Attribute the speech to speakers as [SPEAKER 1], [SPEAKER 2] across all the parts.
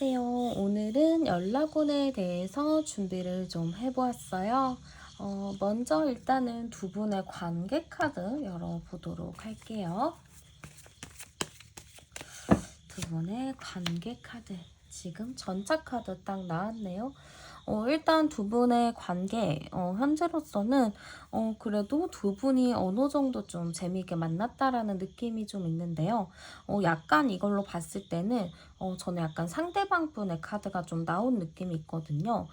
[SPEAKER 1] 안녕하세요. 오늘은 연락운에 대해서 준비를 좀 해보았어요. 먼저 일단은 두 분의 관계 카드 열어보도록 할게요. 두 분의 관계 카드. 지금 전차 카드 딱 나왔네요. 일단 두 분의 관계, 현재로서는, 그래도 두 분이 어느 정도 좀 재미있게 만났다라는 느낌이 좀 있는데요. 약간 이걸로 봤을 때는, 저는 약간 상대방 분의 카드가 좀 나온 느낌이 있거든요.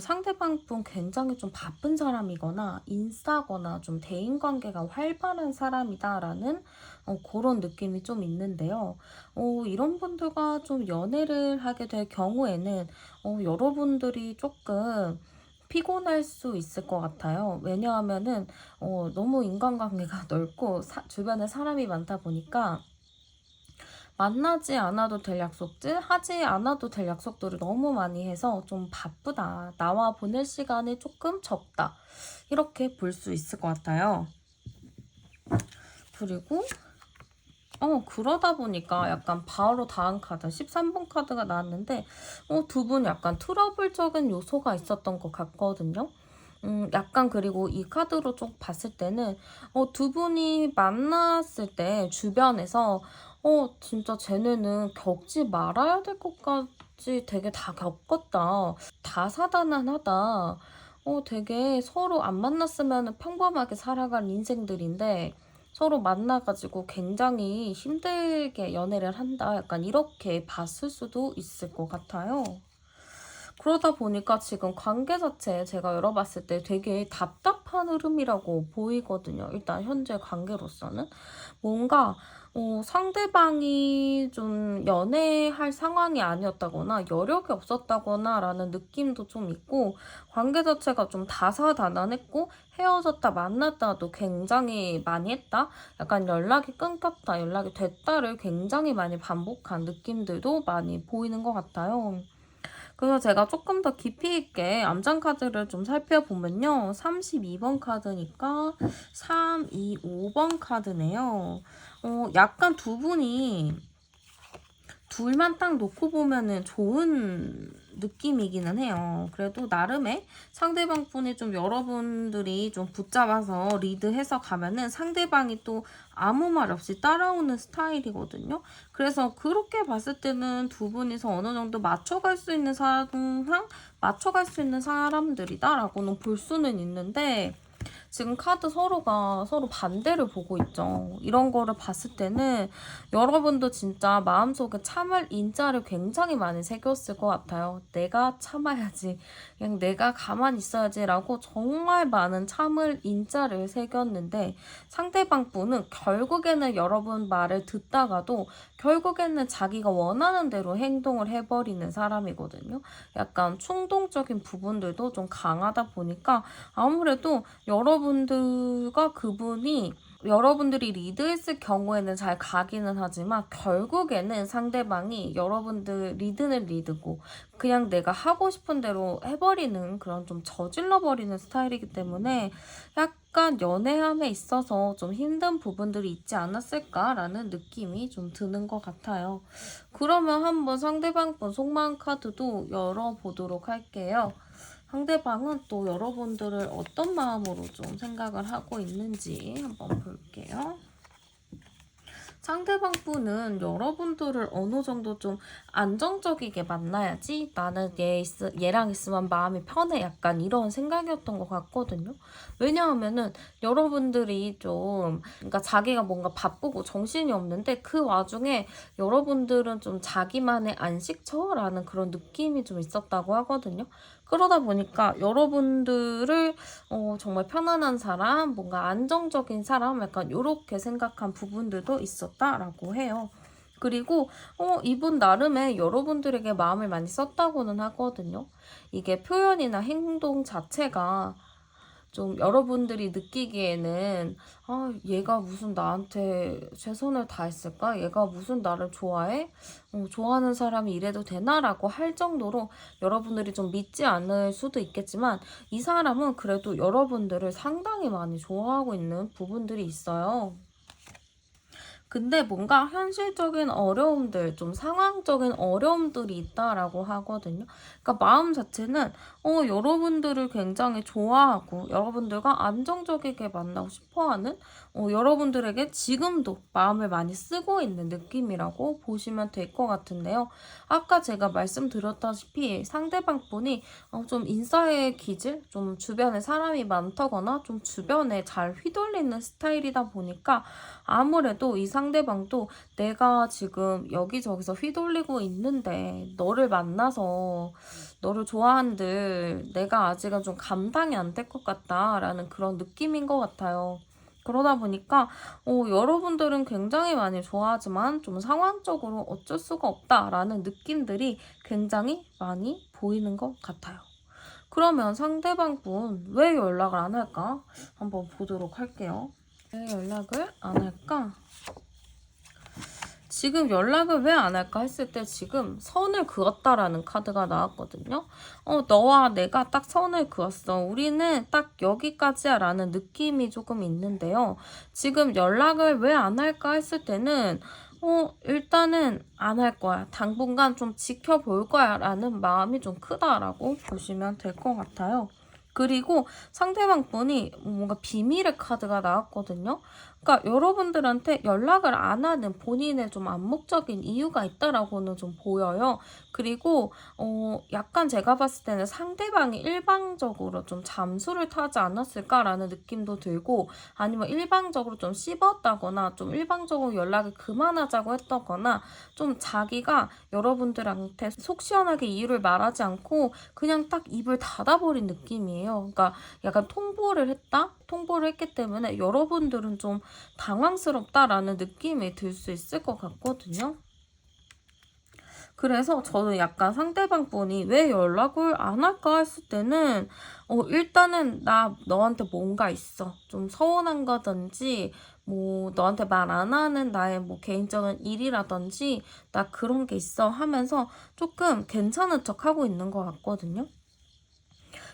[SPEAKER 1] 상대방 분 굉장히 좀 바쁜 사람이거나, 인싸거나 좀 대인관계가 활발한 사람이다라는 그런 느낌이 좀 있는데요. 이런 분들과 좀 연애를 하게 될 경우에는 여러분들이 조금 피곤할 수 있을 것 같아요. 왜냐하면은 너무 인간관계가 넓고 주변에 사람이 많다 보니까 만나지 않아도 될 약속들, 하지 않아도 될 약속들을 너무 많이 해서 좀 바쁘다. 나와 보낼 시간이 조금 적다. 이렇게 볼 수 있을 것 같아요. 그리고 그러다 보니까 약간 바로 다음 카드, 13번 카드가 나왔는데, 두 분 약간 트러블적인 요소가 있었던 것 같거든요. 약간 그리고 이 카드로 좀 봤을 때는, 두 분이 만났을 때 주변에서, 진짜 쟤네는 겪지 말아야 될 것까지 되게 다 겪었다. 다사다난하다. 되게 서로 안 만났으면 평범하게 살아갈 인생들인데, 서로 만나가지고 굉장히 힘들게 연애를 한다. 약간 이렇게 봤을 수도 있을 것 같아요. 그러다 보니까 지금 관계 자체 제가 열어봤을 때 되게 답답한 흐름이라고 보이거든요. 일단 현재 관계로서는. 뭔가 상대방이 좀 연애할 상황이 아니었다거나 여력이 없었다거나 라는 느낌도 좀 있고 관계 자체가 좀 다사다난했고 헤어졌다 만났다도 굉장히 많이 했다. 약간 연락이 끊겼다, 연락이 됐다를 굉장히 많이 반복한 느낌들도 많이 보이는 것 같아요. 그래서 제가 조금 더 깊이 있게 암장 카드를 좀 살펴보면요. 32번 카드니까 3, 2, 5번 카드네요. 약간 두 분이 둘만 딱 놓고 보면은 좋은 느낌이기는 해요. 그래도 나름의 상대방 분이 좀 여러분들이 좀 붙잡아서 리드해서 가면은 상대방이 또 아무 말 없이 따라오는 스타일이거든요. 그래서 그렇게 봤을 때는 두 분이서 어느 정도 맞춰갈 수 있는 상황, 맞춰갈 수 있는 사람들이다라고는 볼 수는 있는데 지금 카드 서로가 서로 반대를 보고 있죠. 이런 거를 봤을 때는 여러분도 진짜 마음속에 참을 인자를 굉장히 많이 새겼을 것 같아요. 내가 참아야지. 그냥 내가 가만히 있어야지라고 정말 많은 참을 인자를 새겼는데 상대방 분은 결국에는 여러분 말을 듣다가도 결국에는 자기가 원하는 대로 행동을 해버리는 사람이거든요. 약간 충동적인 부분들도 좀 강하다 보니까 아무래도 여러분들과 그분이 여러분들이 리드했을 경우에는 잘 가기는 하지만 결국에는 상대방이 여러분들 리드는 리드고 그냥 내가 하고 싶은 대로 해버리는 그런 좀 저질러버리는 스타일이기 때문에 약간 연애함에 있어서 좀 힘든 부분들이 있지 않았을까라는 느낌이 좀 드는 것 같아요. 그러면 한번 상대방 분 속마음 카드도 열어보도록 할게요. 상대방은 또 여러분들을 어떤 마음으로 좀 생각을 하고 있는지 한번 볼게요. 상대방 분은 여러분들을 어느 정도 좀 안정적이게 만나야지 나는 얘랑 있으면 마음이 편해 약간 이런 생각이었던 것 같거든요. 왜냐하면은 여러분들이 좀 그러니까 자기가 뭔가 바쁘고 정신이 없는데 그 와중에 여러분들은 좀 자기만의 안식처라는 그런 느낌이 좀 있었다고 하거든요. 그러다 보니까 여러분들을 정말 편안한 사람, 뭔가 안정적인 사람, 약간 이렇게 생각한 부분들도 있었다라고 해요. 그리고 이분 나름의 여러분들에게 마음을 많이 썼다고는 하거든요. 이게 표현이나 행동 자체가 좀 여러분들이 느끼기에는 얘가 무슨 나한테 최선을 다했을까? 얘가 무슨 나를 좋아해? 좋아하는 사람이 이래도 되나?라고 할 정도로 여러분들이 좀 믿지 않을 수도 있겠지만 이 사람은 그래도 여러분들을 상당히 많이 좋아하고 있는 부분들이 있어요. 근데 뭔가 현실적인 어려움들, 좀 상황적인 어려움들이 있다라고 하거든요. 그러니까 마음 자체는 여러분들을 굉장히 좋아하고 여러분들과 안정적이게 만나고 싶어하는 여러분들에게 지금도 마음을 많이 쓰고 있는 느낌이라고 보시면 될 것 같은데요. 아까 제가 말씀드렸다시피 상대방 분이 좀 인싸의 기질, 좀 주변에 사람이 많다거나 좀 주변에 잘 휘둘리는 스타일이다 보니까 아무래도 이 상대방도 내가 지금 여기저기서 휘둘리고 있는데 너를 만나서 너를 좋아한들 내가 아직은 좀 감당이 안 될 것 같다라는 그런 느낌인 것 같아요. 그러다 보니까 여러분들은 굉장히 많이 좋아하지만 좀 상황적으로 어쩔 수가 없다라는 느낌들이 굉장히 많이 보이는 것 같아요. 그러면 상대방 분 왜 연락을 안 할까? 한번 보도록 할게요. 왜 연락을 안 할까? 지금 연락을 왜 안 할까 했을 때 지금 선을 그었다라는 카드가 나왔거든요. 너와 내가 딱 선을 그었어. 우리는 딱 여기까지야 라는 느낌이 조금 있는데요. 지금 연락을 왜 안 할까 했을 때는 일단은 안 할 거야. 당분간 좀 지켜볼 거야 라는 마음이 좀 크다라고 보시면 될 것 같아요. 그리고 상대방 분이 뭔가 비밀의 카드가 나왔거든요. 그러니까 여러분들한테 연락을 안 하는 본인의 좀 암묵적인 이유가 있다라고는 좀 보여요. 그리고 약간 제가 봤을 때는 상대방이 일방적으로 좀 잠수를 타지 않았을까라는 느낌도 들고 아니면 일방적으로 좀 씹었다거나 좀 일방적으로 연락을 그만하자고 했다거나 좀 자기가 여러분들한테 속 시원하게 이유를 말하지 않고 그냥 딱 입을 닫아버린 느낌이에요. 그러니까 약간 통보를 했다? 통보를 했기 때문에 여러분들은 좀 당황스럽다라는 느낌이 들 수 있을 것 같거든요. 그래서 저는 약간 상대방 분이 왜 연락을 안 할까 했을 때는 일단은 나 너한테 뭔가 있어. 좀 서운한 거든지 뭐 너한테 말 안 하는 나의 뭐 개인적인 일이라든지 나 그런 게 있어 하면서 조금 괜찮은 척 하고 있는 것 같거든요.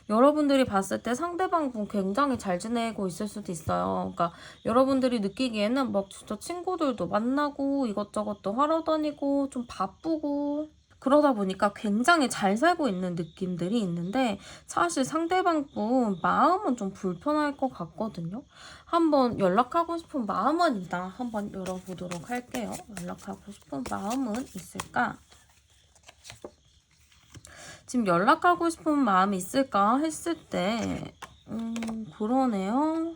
[SPEAKER 1] 여러분들이 봤을 때 상대방 분 굉장히 잘 지내고 있을 수도 있어요. 그러니까 여러분들이 느끼기에는 막 진짜 친구들도 만나고 이것저것도 하러 다니고 좀 바쁘고 그러다 보니까 굉장히 잘 살고 있는 느낌들이 있는데 사실 상대방 분 마음은 좀 불편할 것 같거든요. 한번 연락하고 싶은 마음은 있다. 한번 열어보도록 할게요. 연락하고 싶은 마음은 있을까? 지금 연락하고 싶은 마음이 있을까 했을 때, 그러네요.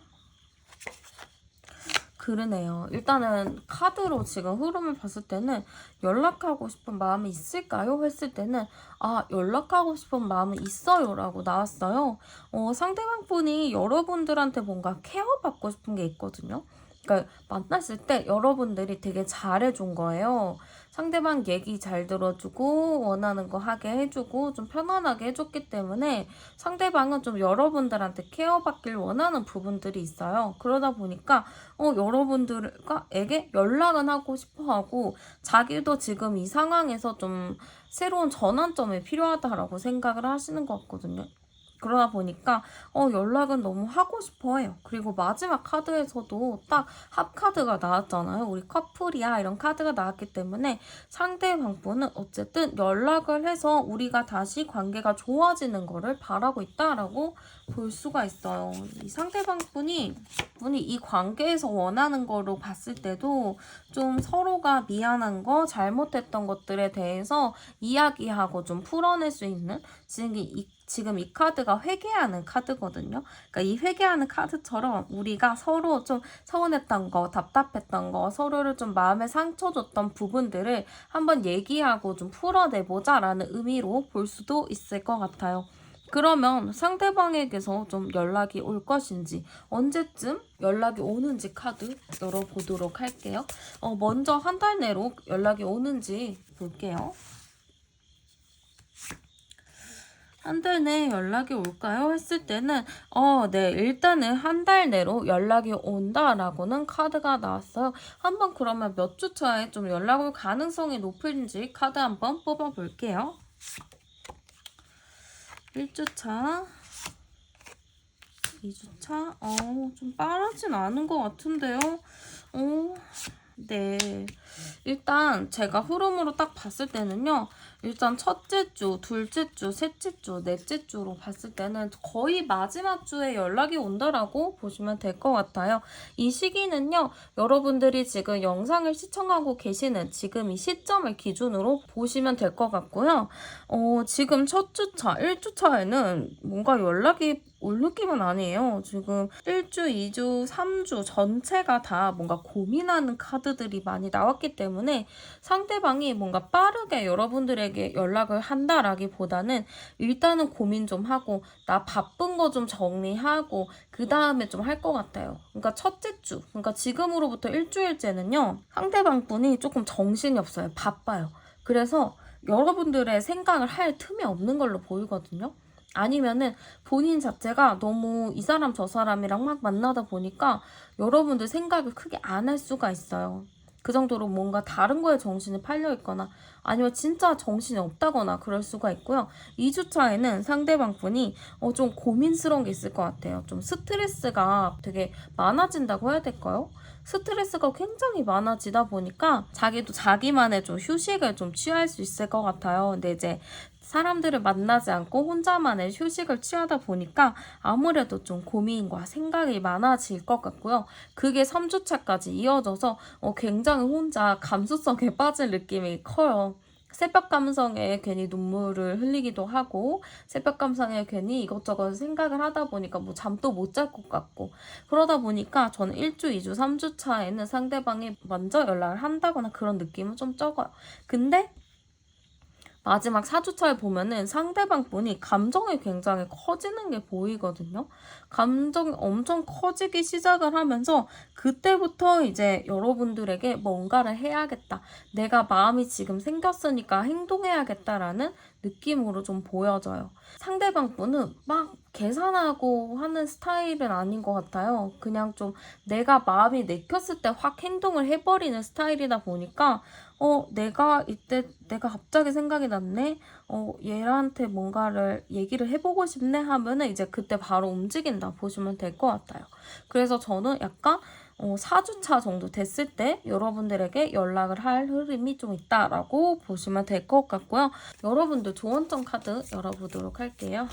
[SPEAKER 1] 그러네요. 일단은 카드로 지금 흐름을 봤을 때는 연락하고 싶은 마음이 있을까요? 했을 때는 연락하고 싶은 마음이 있어요 라고 나왔어요. 상대방 분이 여러분들한테 뭔가 케어받고 싶은 게 있거든요. 그러니까 만났을 때 여러분들이 되게 잘해준 거예요. 상대방 얘기 잘 들어주고 원하는 거 하게 해주고 좀 편안하게 해줬기 때문에 상대방은 좀 여러분들한테 케어받길 원하는 부분들이 있어요. 그러다 보니까 여러분들에게 연락은 하고 싶어 하고 자기도 지금 이 상황에서 좀 새로운 전환점이 필요하다라고 생각을 하시는 것 같거든요. 그러다 보니까 연락은 너무 하고 싶어 해요. 그리고 마지막 카드에서도 딱 합카드가 나왔잖아요. 우리 커플이야 이런 카드가 나왔기 때문에 상대방분은 어쨌든 연락을 해서 우리가 다시 관계가 좋아지는 거를 바라고 있다라고 볼 수가 있어요. 이 상대방분이 이 관계에서 원하는 거로 봤을 때도 좀 서로가 미안한 거, 잘못했던 것들에 대해서 이야기하고 좀 풀어낼 수 있는 지금 이 카드가 회개하는 카드거든요. 그러니까 이 회개하는 카드처럼 우리가 서로 좀 서운했던 거, 답답했던 거, 서로를 좀 마음에 상처 줬던 부분들을 한번 얘기하고 좀 풀어내보자라는 의미로 볼 수도 있을 것 같아요. 그러면 상대방에게서 좀 연락이 올 것인지 언제쯤 연락이 오는지 카드 열어보도록 할게요. 먼저 한 달 내로 연락이 오는지 볼게요. 한 달 내에 연락이 올까요? 했을 때는 네, 일단은 한 달 내로 연락이 온다라고는 카드가 나왔어요. 한번 그러면 몇 주 차에 좀 연락 올 가능성이 높은지 카드 한번 뽑아볼게요. 1주차, 2주차, 좀 빠르진 않은 것 같은데요. 네. 일단 제가 흐름으로 딱 봤을 때는요. 일단 첫째 주, 둘째 주, 셋째 주, 넷째 주로 봤을 때는 거의 마지막 주에 연락이 온다라고 보시면 될 것 같아요. 이 시기는요. 여러분들이 지금 영상을 시청하고 계시는 지금 이 시점을 기준으로 보시면 될 것 같고요. 지금 첫 주차, 1주차에는 뭔가 연락이 올 느낌은 아니에요. 지금 1주, 2주, 3주 전체가 다 뭔가 고민하는 카드들이 많이 나왔기 때문에 상대방이 뭔가 빠르게 여러분들에게 연락을 한다라기보다는 일단은 고민 좀 하고 나 바쁜 거 좀 정리하고 그 다음에 좀 할 것 같아요. 그러니까 첫째 주, 그러니까 지금으로부터 일주일째는요. 상대방 분이 조금 정신이 없어요. 바빠요. 그래서 여러분들의 생각을 할 틈이 없는 걸로 보이거든요. 아니면은 본인 자체가 너무 이 사람 저 사람이랑 막 만나다 보니까 여러분들 생각을 크게 안 할 수가 있어요. 그 정도로 뭔가 다른 거에 정신이 팔려 있거나 아니면 진짜 정신이 없다거나 그럴 수가 있고요. 2주차에는 상대방 분이 좀 고민스러운 게 있을 것 같아요. 좀 스트레스가 되게 많아진다고 해야 될까요? 스트레스가 굉장히 많아지다 보니까 자기도 자기만의 좀 휴식을 좀 취할 수 있을 것 같아요. 근데 이제 사람들을 만나지 않고 혼자만의 휴식을 취하다 보니까 아무래도 좀 고민과 생각이 많아질 것 같고요. 그게 3주차까지 이어져서 굉장히 혼자 감수성에 빠질 느낌이 커요. 새벽 감성에 괜히 눈물을 흘리기도 하고 새벽 감성에 괜히 이것저것 생각을 하다 보니까 뭐 잠도 못 잘 것 같고 그러다 보니까 저는 1주, 2주, 3주 차에는 상대방이 먼저 연락을 한다거나 그런 느낌은 좀 적어요. 근데 마지막 4주차에 보면은 상대방 분이 감정이 굉장히 커지는 게 보이거든요. 감정이 엄청 커지기 시작을 하면서 그때부터 이제 여러분들에게 뭔가를 해야겠다. 내가 마음이 지금 생겼으니까 행동해야겠다라는 느낌으로 좀 보여져요. 상대방 분은 막 계산하고 하는 스타일은 아닌 것 같아요. 그냥 좀 내가 마음이 내켰을 때 확 행동을 해버리는 스타일이다 보니까 내가 이때 내가 갑자기 생각이 났네. 얘한테 뭔가를 얘기를 해보고 싶네 하면은 이제 그때 바로 움직인다 보시면 될 것 같아요. 그래서 저는 약간 4주차 정도 됐을 때 여러분들에게 연락을 할 흐름이 좀 있다라고 보시면 될 것 같고요. 여러분들 조언점 카드 열어보도록 할게요.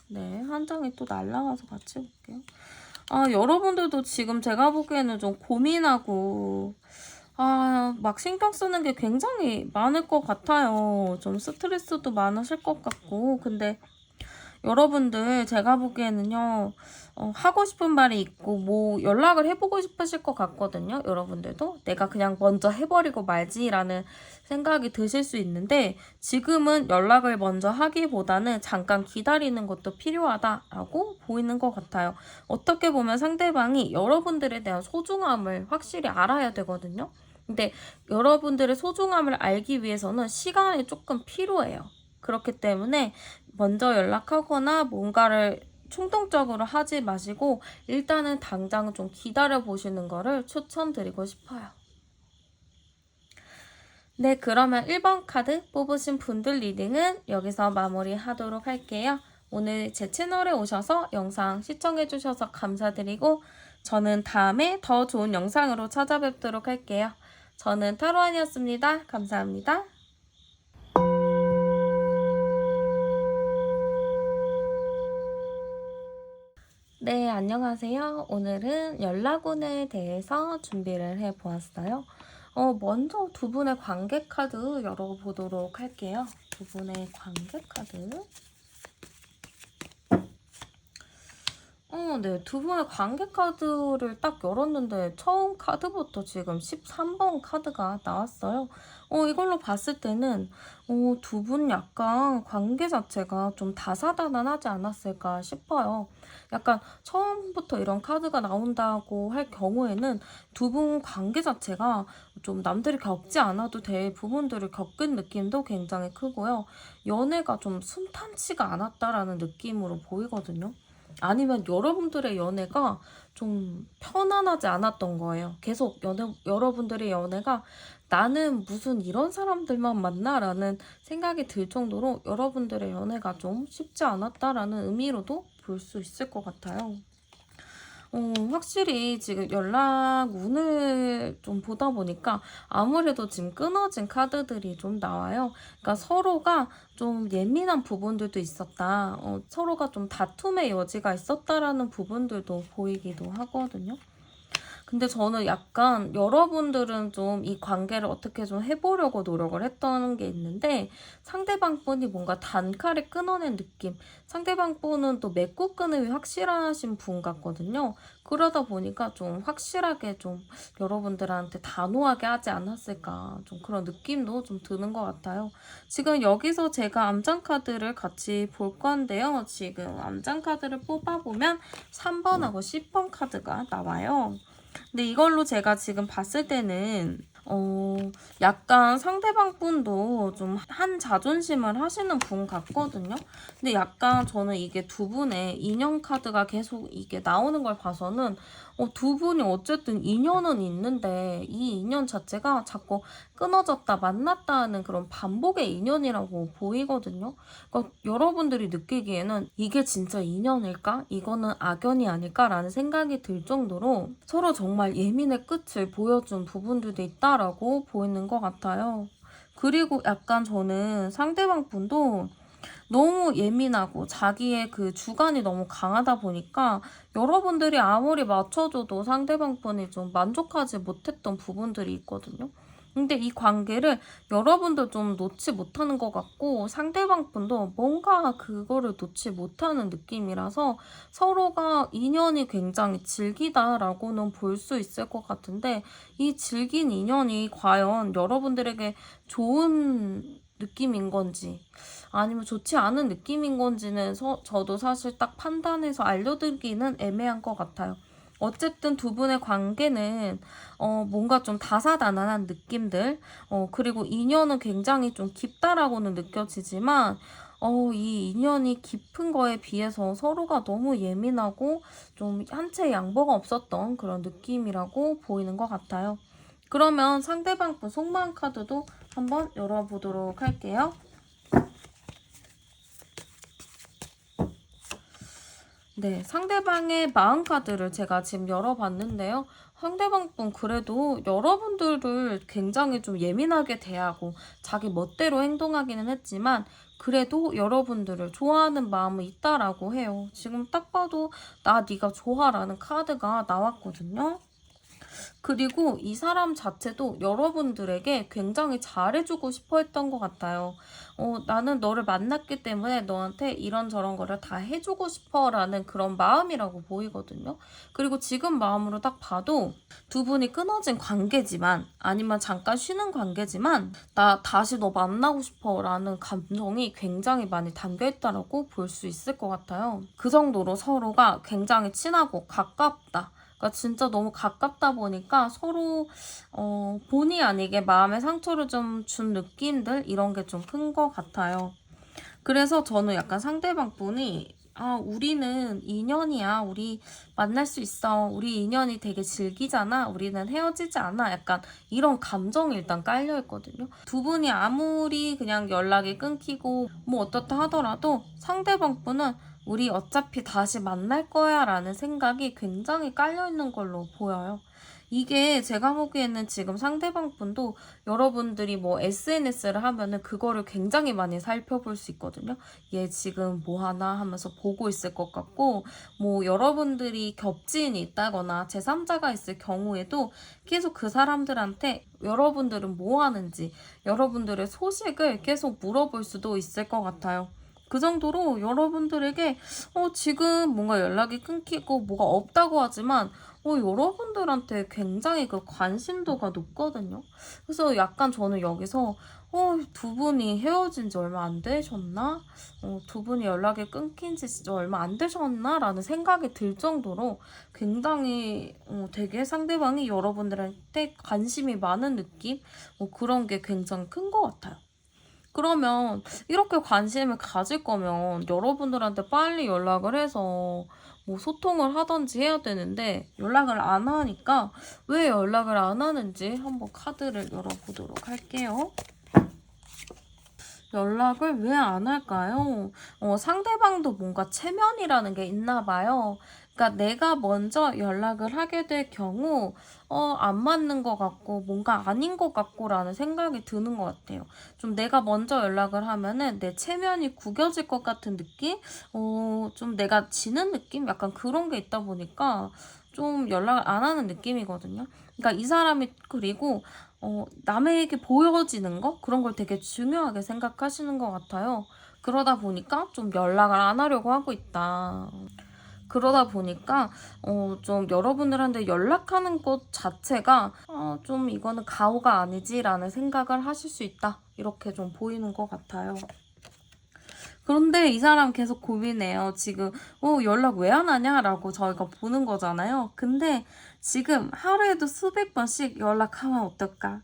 [SPEAKER 1] 네, 한 장이 또 날라가서 같이 볼게요. 여러분들도 지금 제가 보기에는 좀 고민하고 막 신경 쓰는 게 굉장히 많을 것 같아요. 좀 스트레스도 많으실 것 같고. 근데 여러분들 제가 보기에는요. 하고 싶은 말이 있고 뭐 연락을 해보고 싶으실 것 같거든요. 여러분들도 내가 그냥 먼저 해버리고 말지라는 생각이 드실 수 있는데 지금은 연락을 먼저 하기보다는 잠깐 기다리는 것도 필요하다라고 보이는 것 같아요. 어떻게 보면 상대방이 여러분들에 대한 소중함을 확실히 알아야 되거든요. 근데 여러분들의 소중함을 알기 위해서는 시간이 조금 필요해요. 그렇기 때문에 먼저 연락하거나 뭔가를 충동적으로 하지 마시고 일단은 당장 좀 기다려 보시는 거를 추천드리고 싶어요. 네, 그러면 1번 카드 뽑으신 분들 리딩은 여기서 마무리하도록 할게요. 오늘 제 채널에 오셔서 영상 시청해주셔서 감사드리고 저는 다음에 더 좋은 영상으로 찾아뵙도록 할게요. 저는 타로안이었습니다. 감사합니다. 네, 안녕하세요. 오늘은 연락운에 대해서 준비를 해보았어요. 먼저 두 분의 관계 카드 열어보도록 할게요. 두 분의 관계 카드. 네, 두 분의 관계 카드를 딱 열었는데 처음 카드부터 지금 13번 카드가 나왔어요. 이걸로 봤을 때는 두 분 약간 관계 자체가 좀 다사다난하지 않았을까 싶어요. 약간 처음부터 이런 카드가 나온다고 할 경우에는 두 분 관계 자체가 좀 남들이 겪지 않아도 될 부분들을 겪은 느낌도 굉장히 크고요. 연애가 좀 순탄치가 않았다라는 느낌으로 보이거든요. 아니면 여러분들의 연애가 좀 편안하지 않았던 거예요. 계속 여러분들의 연애가 나는 무슨 이런 사람들만 만나라는 생각이 들 정도로 여러분들의 연애가 좀 쉽지 않았다라는 의미로도 볼 수 있을 것 같아요. 확실히 지금 연락 운을 좀 보다 보니까 아무래도 지금 끊어진 카드들이 좀 나와요. 그러니까 서로가 좀 예민한 부분들도 있었다. 서로가 좀 다툼의 여지가 있었다라는 부분들도 보이기도 하거든요. 근데 저는 약간 여러분들은 좀 이 관계를 어떻게 좀 해보려고 노력을 했던 게 있는데 상대방 분이 뭔가 단칼에 끊어낸 느낌. 상대방 분은 또 맺고 끊음이 확실하신 분 같거든요. 그러다 보니까 좀 확실하게 좀 여러분들한테 단호하게 하지 않았을까. 좀 그런 느낌도 좀 드는 것 같아요. 지금 여기서 제가 암장 카드를 같이 볼 건데요. 지금 암장 카드를 뽑아보면 3번하고 10번 카드가 나와요. 근데 이걸로 제가 지금 봤을 때는 약간 상대방 분도 좀 한 자존심을 하시는 분 같거든요. 근데 약간 저는 이게 두 분의 인연 카드가 계속 이게 나오는 걸 봐서는 두 분이 어쨌든 인연은 있는데 이 인연 자체가 자꾸 끊어졌다 만났다 하는 그런 반복의 인연이라고 보이거든요. 그러니까 여러분들이 느끼기에는 이게 진짜 인연일까? 이거는 악연이 아닐까라는 생각이 들 정도로 서로 정말 예민의 끝을 보여준 부분들도 있다라고 보이는 것 같아요. 그리고 약간 저는 상대방 분도 너무 예민하고 자기의 그 주관이 너무 강하다 보니까 여러분들이 아무리 맞춰줘도 상대방 분이 좀 만족하지 못했던 부분들이 있거든요. 근데 이 관계를 여러분도 좀 놓지 못하는 것 같고 상대방 분도 뭔가 그거를 놓지 못하는 느낌이라서 서로가 인연이 굉장히 질기다라고는 볼 수 있을 것 같은데 이 질긴 인연이 과연 여러분들에게 좋은 느낌인 건지 아니면 좋지 않은 느낌인 건지는 저도 사실 딱 판단해서 알려드리기는 애매한 것 같아요. 어쨌든 두 분의 관계는 뭔가 좀 다사다난한 느낌들 그리고 인연은 굉장히 좀 깊다라고는 느껴지지만 이 인연이 깊은 거에 비해서 서로가 너무 예민하고 좀 한치의 양보가 없었던 그런 느낌이라고 보이는 것 같아요. 그러면 상대방 분 속마음 카드도 한번 열어보도록 할게요. 네, 상대방의 마음 카드를 제가 지금 열어봤는데요. 상대방 분 그래도 여러분들을 굉장히 좀 예민하게 대하고 자기 멋대로 행동하기는 했지만 그래도 여러분들을 좋아하는 마음은 있다라고 해요. 지금 딱 봐도 나 네가 좋아라는 카드가 나왔거든요. 그리고 이 사람 자체도 여러분들에게 굉장히 잘해주고 싶어 했던 것 같아요. 나는 너를 만났기 때문에 너한테 이런저런 거를 다 해주고 싶어 라는 그런 마음이라고 보이거든요. 그리고 지금 마음으로 딱 봐도 두 분이 끊어진 관계지만 아니면 잠깐 쉬는 관계지만 나 다시 너 만나고 싶어 라는 감정이 굉장히 많이 담겨있다라고 볼 수 있을 것 같아요. 그 정도로 서로가 굉장히 친하고 가깝다. 그러니까 진짜 너무 가깝다 보니까 서로 본의 아니게 마음의 상처를 좀 준 느낌들 이런 게 좀 큰 것 같아요. 그래서 저는 약간 상대방 분이 우리는 인연이야. 우리 만날 수 있어. 우리 인연이 되게 질기잖아. 우리는 헤어지지 않아. 약간 이런 감정이 일단 깔려 있거든요. 두 분이 아무리 그냥 연락이 끊기고 뭐 어떻다 하더라도 상대방 분은 우리 어차피 다시 만날 거야 라는 생각이 굉장히 깔려 있는 걸로 보여요. 이게 제가 보기에는 지금 상대방 분도 여러분들이 뭐 SNS를 하면은 그거를 굉장히 많이 살펴볼 수 있거든요. 얘 지금 뭐 하나 하면서 보고 있을 것 같고, 뭐 여러분들이 겹지인이 있다거나 제3자가 있을 경우에도 계속 그 사람들한테 여러분들은 뭐 하는지, 여러분들의 소식을 계속 물어볼 수도 있을 것 같아요. 그 정도로 여러분들에게 지금 뭔가 연락이 끊기고 뭐가 없다고 하지만 여러분들한테 굉장히 그 관심도가 높거든요. 그래서 약간 저는 여기서 두 분이 헤어진 지 얼마 안 되셨나? 두 분이 연락이 끊긴 지 진짜 얼마 안 되셨나? 라는 생각이 들 정도로 굉장히 되게 상대방이 여러분들한테 관심이 많은 느낌? 그런 게 굉장히 큰 것 같아요. 그러면 이렇게 관심을 가질 거면 여러분들한테 빨리 연락을 해서 뭐 소통을 하든지 해야 되는데 연락을 안 하니까 왜 연락을 안 하는지 한번 카드를 열어보도록 할게요. 연락을 왜 안 할까요? 상대방도 뭔가 체면이라는 게 있나 봐요. 그러니까 내가 먼저 연락을 하게 될 경우 안 맞는 것 같고 뭔가 아닌 것 같고라는 생각이 드는 것 같아요. 좀 내가 먼저 연락을 하면은 내 체면이 구겨질 것 같은 느낌? 좀 내가 지는 느낌? 약간 그런 게 있다 보니까 좀 연락을 안 하는 느낌이거든요. 그러니까 이 사람이 그리고 남에게 보여지는 거? 그런 걸 되게 중요하게 생각하시는 것 같아요. 그러다 보니까 좀 연락을 안 하려고 하고 있다. 그러다 보니까 좀 여러분들한테 연락하는 것 자체가 좀 이거는 가오가 아니지라는 생각을 하실 수 있다. 이렇게 좀 보이는 것 같아요. 그런데 이 사람 계속 고민해요. 지금 연락 왜 안 하냐라고 저희가 보는 거잖아요. 근데 지금 하루에도 수백 번씩 연락하면 어떨까?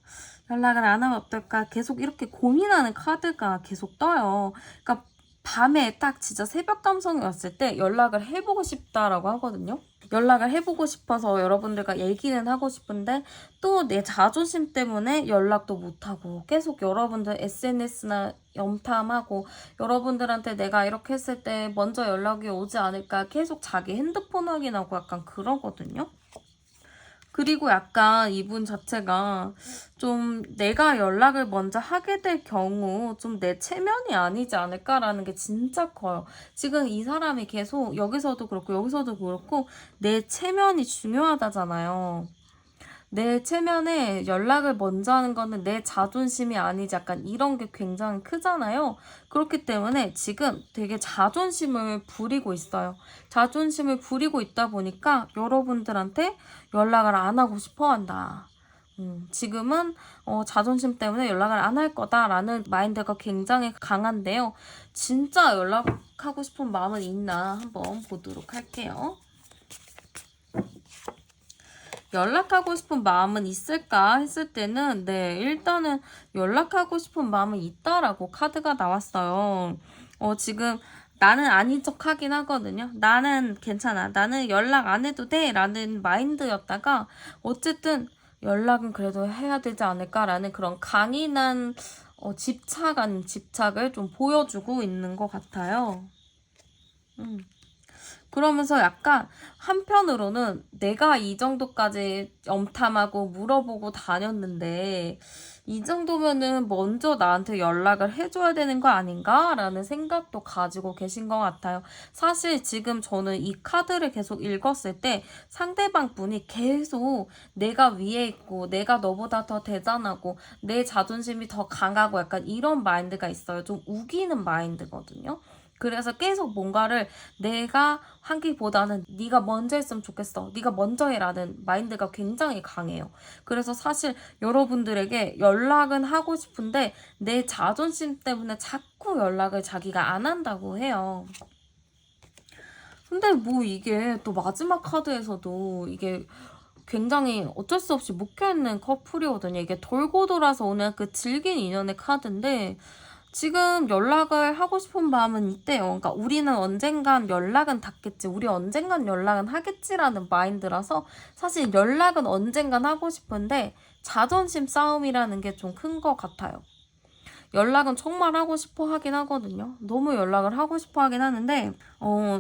[SPEAKER 1] 연락을 안 하면 어떨까? 계속 이렇게 고민하는 카드가 계속 떠요. 그러니까 밤에 딱 진짜 새벽 감성이 왔을 때 연락을 해보고 싶다라고 하거든요. 연락을 해보고 싶어서 여러분들과 얘기는 하고 싶은데 또 내 자존심 때문에 연락도 못하고 계속 여러분들 SNS나 염탐하고 여러분들한테 내가 이렇게 했을 때 먼저 연락이 오지 않을까 계속 자기 핸드폰 확인하고 약간 그러거든요. 그리고 약간 이분 자체가 좀 내가 연락을 먼저 하게 될 경우 좀 내 체면이 아니지 않을까라는 게 진짜 커요. 지금 이 사람이 계속 여기서도 그렇고 여기서도 그렇고 내 체면이 중요하다잖아요. 내 체면에 연락을 먼저 하는 거는 내 자존심이 아니지 약간 이런 게 굉장히 크잖아요. 그렇기 때문에 지금 되게 자존심을 부리고 있어요. 자존심을 부리고 있다 보니까 여러분들한테 연락을 안 하고 싶어 한다. 지금은 자존심 때문에 연락을 안 할 거다라는 마인드가 굉장히 강한데요. 진짜 연락하고 싶은 마음은 있나 한번 보도록 할게요. 연락하고 싶은 마음은 있을까 했을 때는 네, 일단은 연락하고 싶은 마음은 있다라고 카드가 나왔어요. 지금 나는 아닌 척 하긴 하거든요. 나는 괜찮아. 나는 연락 안 해도 돼. 라는 마인드였다가 어쨌든 연락은 그래도 해야 되지 않을까라는 그런 강인한 집착 아닌 집착을 좀 보여주고 있는 것 같아요. 그러면서 약간 한편으로는 내가 이 정도까지 염탐하고 물어보고 다녔는데 이 정도면은 먼저 나한테 연락을 해줘야 되는 거 아닌가라는 생각도 가지고 계신 것 같아요. 사실 지금 저는 이 카드를 계속 읽었을 때 상대방 분이 계속 내가 위에 있고 내가 너보다 더 대단하고 내 자존심이 더 강하고 약간 이런 마인드가 있어요. 좀 우기는 마인드거든요. 그래서 계속 뭔가를 내가 하기보다는 네가 먼저 했으면 좋겠어. 네가 먼저 해라는 마인드가 굉장히 강해요. 그래서 사실 여러분들에게 연락은 하고 싶은데 내 자존심 때문에 자꾸 연락을 자기가 안 한다고 해요. 근데 뭐 이게 또 마지막 카드에서도 이게 굉장히 어쩔 수 없이 묶여있는 커플이거든요. 이게 돌고 돌아서 오는 그 질긴 인연의 카드인데 지금 연락을 하고 싶은 마음은 있대요. 그러니까 우리는 언젠간 연락은 닿겠지. 우리 언젠간 연락은 하겠지라는 마인드라서 사실 연락은 언젠간 하고 싶은데 자존심 싸움이라는 게 좀 큰 것 같아요. 연락은 정말 하고 싶어 하긴 하거든요. 너무 연락을 하고 싶어 하긴 하는데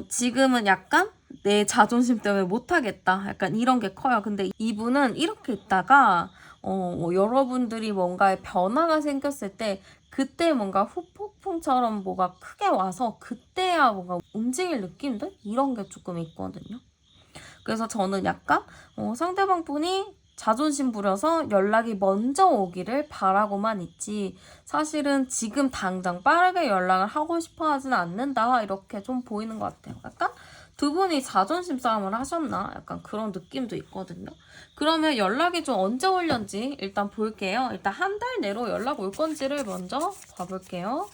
[SPEAKER 1] 지금은 약간 내 자존심 때문에 못하겠다. 약간 이런 게 커요. 근데 이분은 이렇게 있다가 여러분들이 뭔가의 변화가 생겼을 때 그때 뭔가 후폭풍처럼 뭐가 크게 와서 그때야 뭔가 움직일 느낌들? 이런 게 조금 있거든요. 그래서 저는 약간 상대방 분이 자존심 부려서 연락이 먼저 오기를 바라고만 있지 사실은 지금 당장 빠르게 연락을 하고 싶어 하진 않는다 이렇게 좀 보이는 것 같아요. 약간 두 분이 자존심 싸움을 하셨나? 약간 그런 느낌도 있거든요. 그러면 연락이 좀 언제 올련지 일단 볼게요. 일단 한 달 내로 연락 올 건지를 먼저 봐볼게요.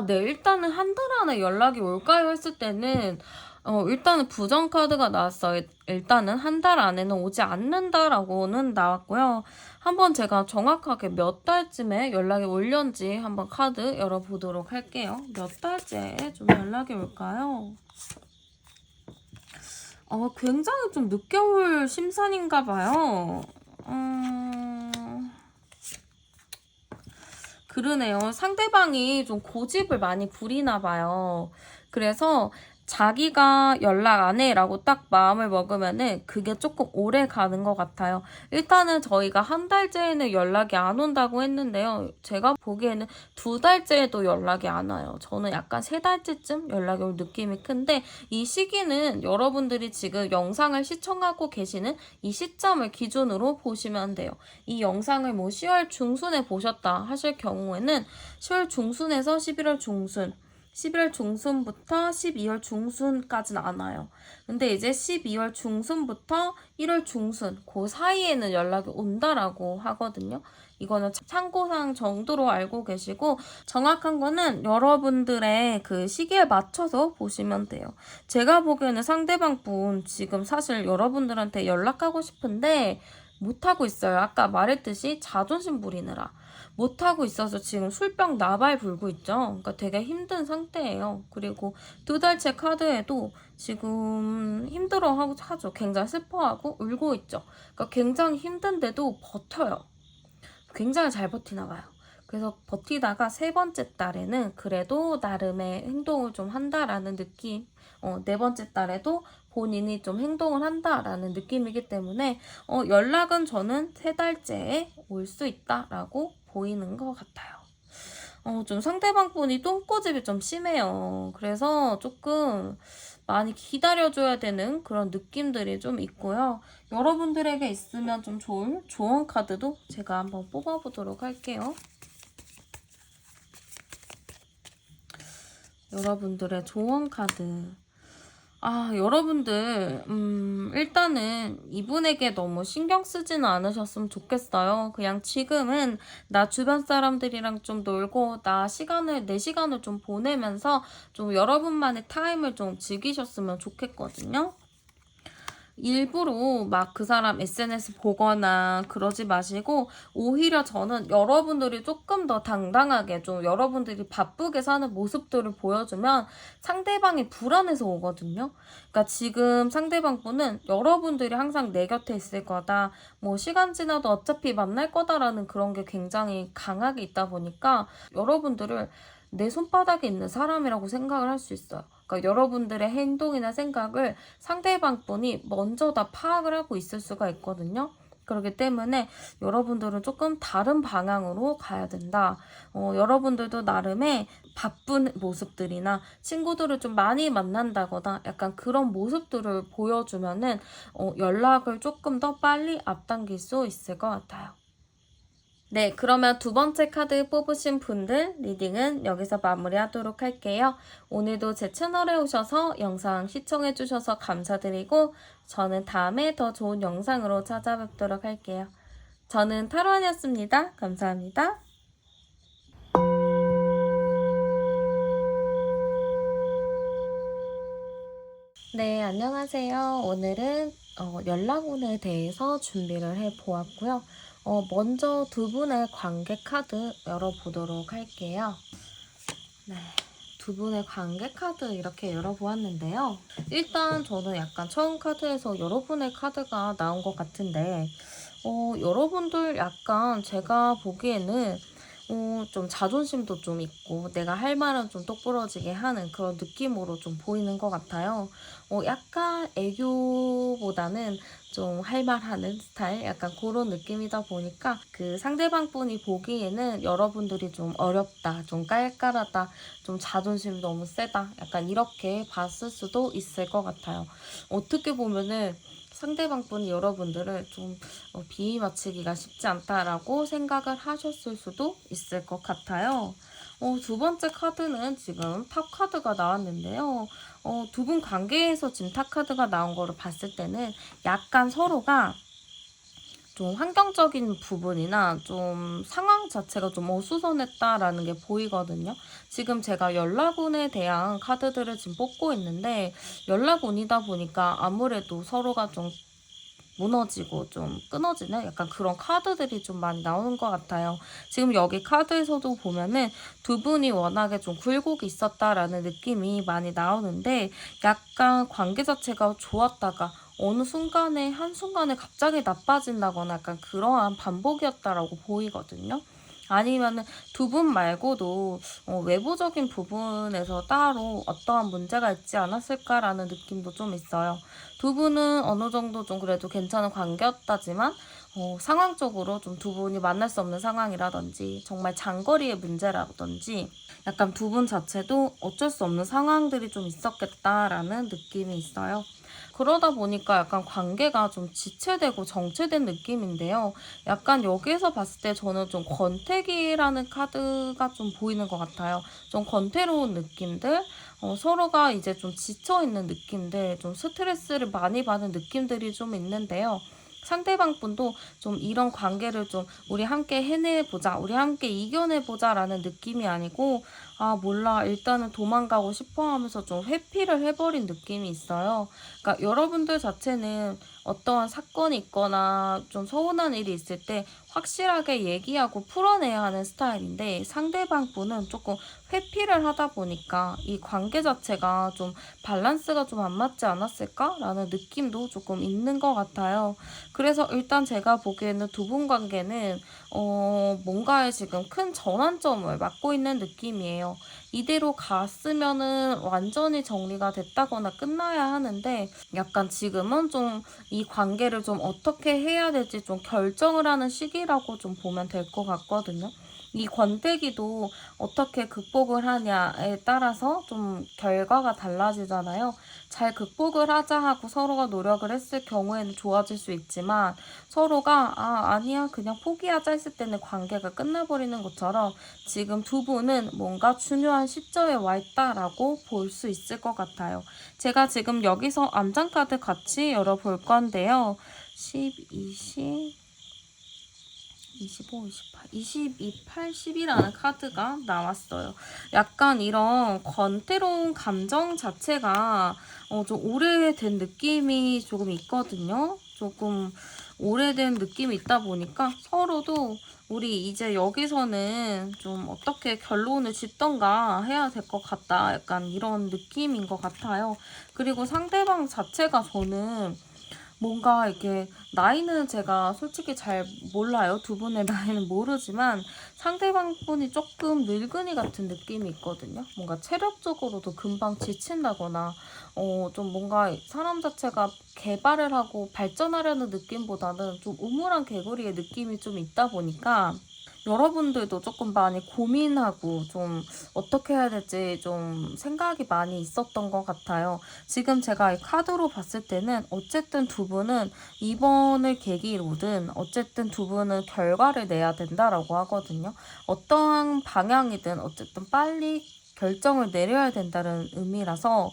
[SPEAKER 1] 네. 일단은 한 달 안에 연락이 올까요? 했을 때는 일단은 부정 카드가 나왔어요. 일단은 한 달 안에는 오지 않는다라고는 나왔고요. 한번 제가 정확하게 몇 달쯤에 연락이 올련지 한번 카드 열어보도록 할게요. 몇 달째에 좀 연락이 올까요? 굉장히 좀 늦게 올 심산인가 봐요. 그러네요. 상대방이 좀 고집을 많이 부리나 봐요. 그래서 자기가 "연락 안 해."라고 딱 마음을 먹으면은 그게 조금 오래 가는 것 같아요. 일단은 저희가 한 달째에는 연락이 안 온다고 했는데요. 제가 보기에는 두 달째에도 연락이 안 와요. 저는 약간 세 달째쯤 연락이 올 느낌이 큰데, 이 시기는 여러분들이 지금 영상을 시청하고 계시는 이 시점을 기준으로 보시면 돼요. 이 영상을 뭐 10월 중순에 보셨다 하실 경우에는 10월 중순에서 11월 중순, 11월 중순부터 12월 중순까지는 안 와요. 근데 이제 12월 중순부터 1월 중순 그 사이에는 연락이 온다라고 하거든요. 이거는 참고사항 정도로 알고 계시고, 정확한 거는 여러분들의 그 시기에 맞춰서 보시면 돼요. 제가 보기에는 상대방 분 지금 사실 여러분들한테 연락하고 싶은데 못하고 있어요. 아까 말했듯이 자존심 부리느라 못하고 있어서 지금 술병 나발 불고 있죠. 그러니까 되게 힘든 상태예요. 그리고 두 달째 카드에도 지금 하죠. 굉장히 슬퍼하고 울고 있죠. 그러니까 굉장히 힘든데도 버텨요. 굉장히 잘 버티나 봐요. 그래서 버티다가 세 번째 달에는 그래도 나름의 행동을 좀 한다라는 느낌, 네 번째 달에도 본인이 좀 행동을 한다라는 느낌이기 때문에 연락은 저는 세 달째에 올 수 있다라고 보이는 것 같아요. 좀 상대방 분이 똥꼬집이 좀 심해요. 그래서 조금 많이 기다려줘야 되는 그런 느낌들이 좀 있고요. 여러분들에게 있으면 좀 좋을 조언 카드도 제가 한번 뽑아보도록 할게요. 여러분들의 조언 카드. 여러분들, 일단은 이분에게 너무 신경 쓰지는 않으셨으면 좋겠어요. 그냥 지금은 나 주변 사람들이랑 좀 놀고, 내 시간을 좀 보내면서 좀 여러분만의 타임을 좀 즐기셨으면 좋겠거든요. 일부러 막 그 사람 SNS 보거나 그러지 마시고, 오히려 저는 여러분들이 조금 더 당당하게 좀 여러분들이 바쁘게 사는 모습들을 보여주면 상대방이 불안해서 오거든요. 그러니까 지금 상대방 분은 여러분들이 항상 내 곁에 있을 거다, 뭐 시간 지나도 어차피 만날 거다라는 그런 게 굉장히 강하게 있다 보니까 여러분들을 내 손바닥에 있는 사람이라고 생각을 할 수 있어요. 그러니까 여러분들의 행동이나 생각을 상대방 분이 먼저 다 파악을 하고 있을 수가 있거든요. 그렇기 때문에 여러분들은 조금 다른 방향으로 가야 된다. 여러분들도 나름의 바쁜 모습들이나 친구들을 좀 많이 만난다거나 약간 그런 모습들을 보여주면은 연락을 조금 더 빨리 앞당길 수 있을 것 같아요. 네, 그러면 두 번째 카드 뽑으신 분들 리딩은 여기서 마무리하도록 할게요. 오늘도 제 채널에 오셔서 영상 시청해주셔서 감사드리고, 저는 다음에 더 좋은 영상으로 찾아뵙도록 할게요. 저는 타로안이었습니다. 감사합니다. 네, 안녕하세요. 오늘은 연락운에 대해서 준비를 해보았고요. 먼저 두 분의 관계 카드 열어보도록 할게요. 네, 두 분의 관계 카드 이렇게 열어보았는데요. 일단 저는 약간 처음 카드에서 여러분의 카드가 나온 것 같은데, 여러분들 약간 제가 보기에는 좀 자존심도 좀 있고 내가 할 말은 좀 똑부러지게 하는 그런 느낌으로 좀 보이는 것 같아요. 약간 애교보다는 좀 할 말하는 스타일, 약간 그런 느낌이다 보니까 그 상대방 분이 보기에는 여러분들이 좀 어렵다, 좀 깔깔하다, 좀 자존심이 너무 세다, 약간 이렇게 봤을 수도 있을 것 같아요. 어떻게 보면은 상대방 분이 여러분들을 좀 비위 맞추기가 쉽지 않다라고 생각을 하셨을 수도 있을 것 같아요. 두 번째 카드는 지금 탑 카드가 나왔는데요. 두 분 관계에서 지금 탑 카드가 나온 거를 봤을 때는 약간 서로가 좀 환경적인 부분이나 좀 상황 자체가 좀 어수선했다라는 게 보이거든요. 지금 제가 연락운에 대한 카드들을 지금 뽑고 있는데, 연락운이다 보니까 아무래도 서로가 좀 무너지고 좀 끊어지는 약간 그런 카드들이 좀 많이 나오는 것 같아요. 지금 여기 카드에서도 보면은 두 분이 워낙에 좀 굴곡이 있었다라는 느낌이 많이 나오는데, 약간 관계 자체가 좋았다가 어느 한순간에 갑자기 나빠진다거나 약간 그러한 반복이었다라고 보이거든요. 아니면은 두 분 말고도 외부적인 부분에서 따로 어떠한 문제가 있지 않았을까라는 느낌도 좀 있어요. 두 분은 어느 정도 좀 그래도 괜찮은 관계였다지만 상황적으로 좀 두 분이 만날 수 없는 상황이라든지 정말 장거리의 문제라든지 약간 두 분 자체도 어쩔 수 없는 상황들이 좀 있었겠다라는 느낌이 있어요. 그러다 보니까 약간 관계가 좀 지체되고 정체된 느낌인데요. 약간 여기에서 봤을 때 저는 좀 권태기라는 카드가 좀 보이는 것 같아요. 좀 권태로운 느낌들, 서로가 이제 좀 지쳐있는 느낌들, 좀 스트레스를 많이 받는 느낌들이 좀 있는데요. 상대방 분도 좀 이런 관계를 좀 우리 함께 해내보자, 우리 함께 이겨내보자 라는 느낌이 아니고, 아, 몰라, 일단은 도망가고 싶어 하면서 좀 회피를 해버린 느낌이 있어요. 그러니까 여러분들 자체는 어떠한 사건이 있거나 좀 서운한 일이 있을 때 확실하게 얘기하고 풀어내야 하는 스타일인데 상대방 분은 조금 회피를 하다 보니까 이 관계 자체가 좀 밸런스가 좀 안 맞지 않았을까라는 느낌도 조금 있는 것 같아요. 그래서 일단 제가 보기에는 두 분 관계는 뭔가에 지금 큰 전환점을 맞고 있는 느낌이에요. 이대로 갔으면은 완전히 정리가 됐다거나 끝나야 하는데 약간 지금은 좀 이 관계를 좀 어떻게 해야 될지 좀 결정을 하는 시기라고 좀 보면 될 것 같거든요. 이 권태기도 어떻게 극복을 하냐에 따라서 좀 결과가 달라지잖아요. 잘 극복을 하자 하고 서로가 노력을 했을 경우에는 좋아질 수 있지만 서로가 아니야 그냥 포기하자 했을 때는 관계가 끝나버리는 것처럼 지금 두 분은 뭔가 중요한 시점에 와 있다라고 볼 수 있을 것 같아요. 제가 지금 여기서 암장카드 같이 열어볼 건데요. 10, 20, 25, 28, 22, 80이라는 카드가 나왔어요. 약간 이런 권태로운 감정 자체가 좀 오래된 느낌이 조금 있거든요. 조금 오래된 느낌이 있다 보니까 서로도 우리 이제 여기서는 좀 어떻게 결론을 짓던가 해야 될 것 같다. 약간 이런 느낌인 것 같아요. 그리고 상대방 자체가 저는 뭔가 이렇게 나이는 제가 솔직히 잘 몰라요. 두 분의 나이는 모르지만 상대방 분이 조금 늙은이 같은 느낌이 있거든요. 뭔가 체력적으로도 금방 지친다거나 좀 뭔가 사람 자체가 개발을 하고 발전하려는 느낌보다는 좀 우물한 개구리의 느낌이 좀 있다 보니까 여러분들도 조금 많이 고민하고 좀 어떻게 해야 될지 좀 생각이 많이 있었던 것 같아요. 지금 제가 이 카드로 봤을 때는 어쨌든 두 분은 이번을 계기로든 어쨌든 두 분은 결과를 내야 된다라고 하거든요. 어떠한 방향이든 어쨌든 빨리 결정을 내려야 된다는 의미라서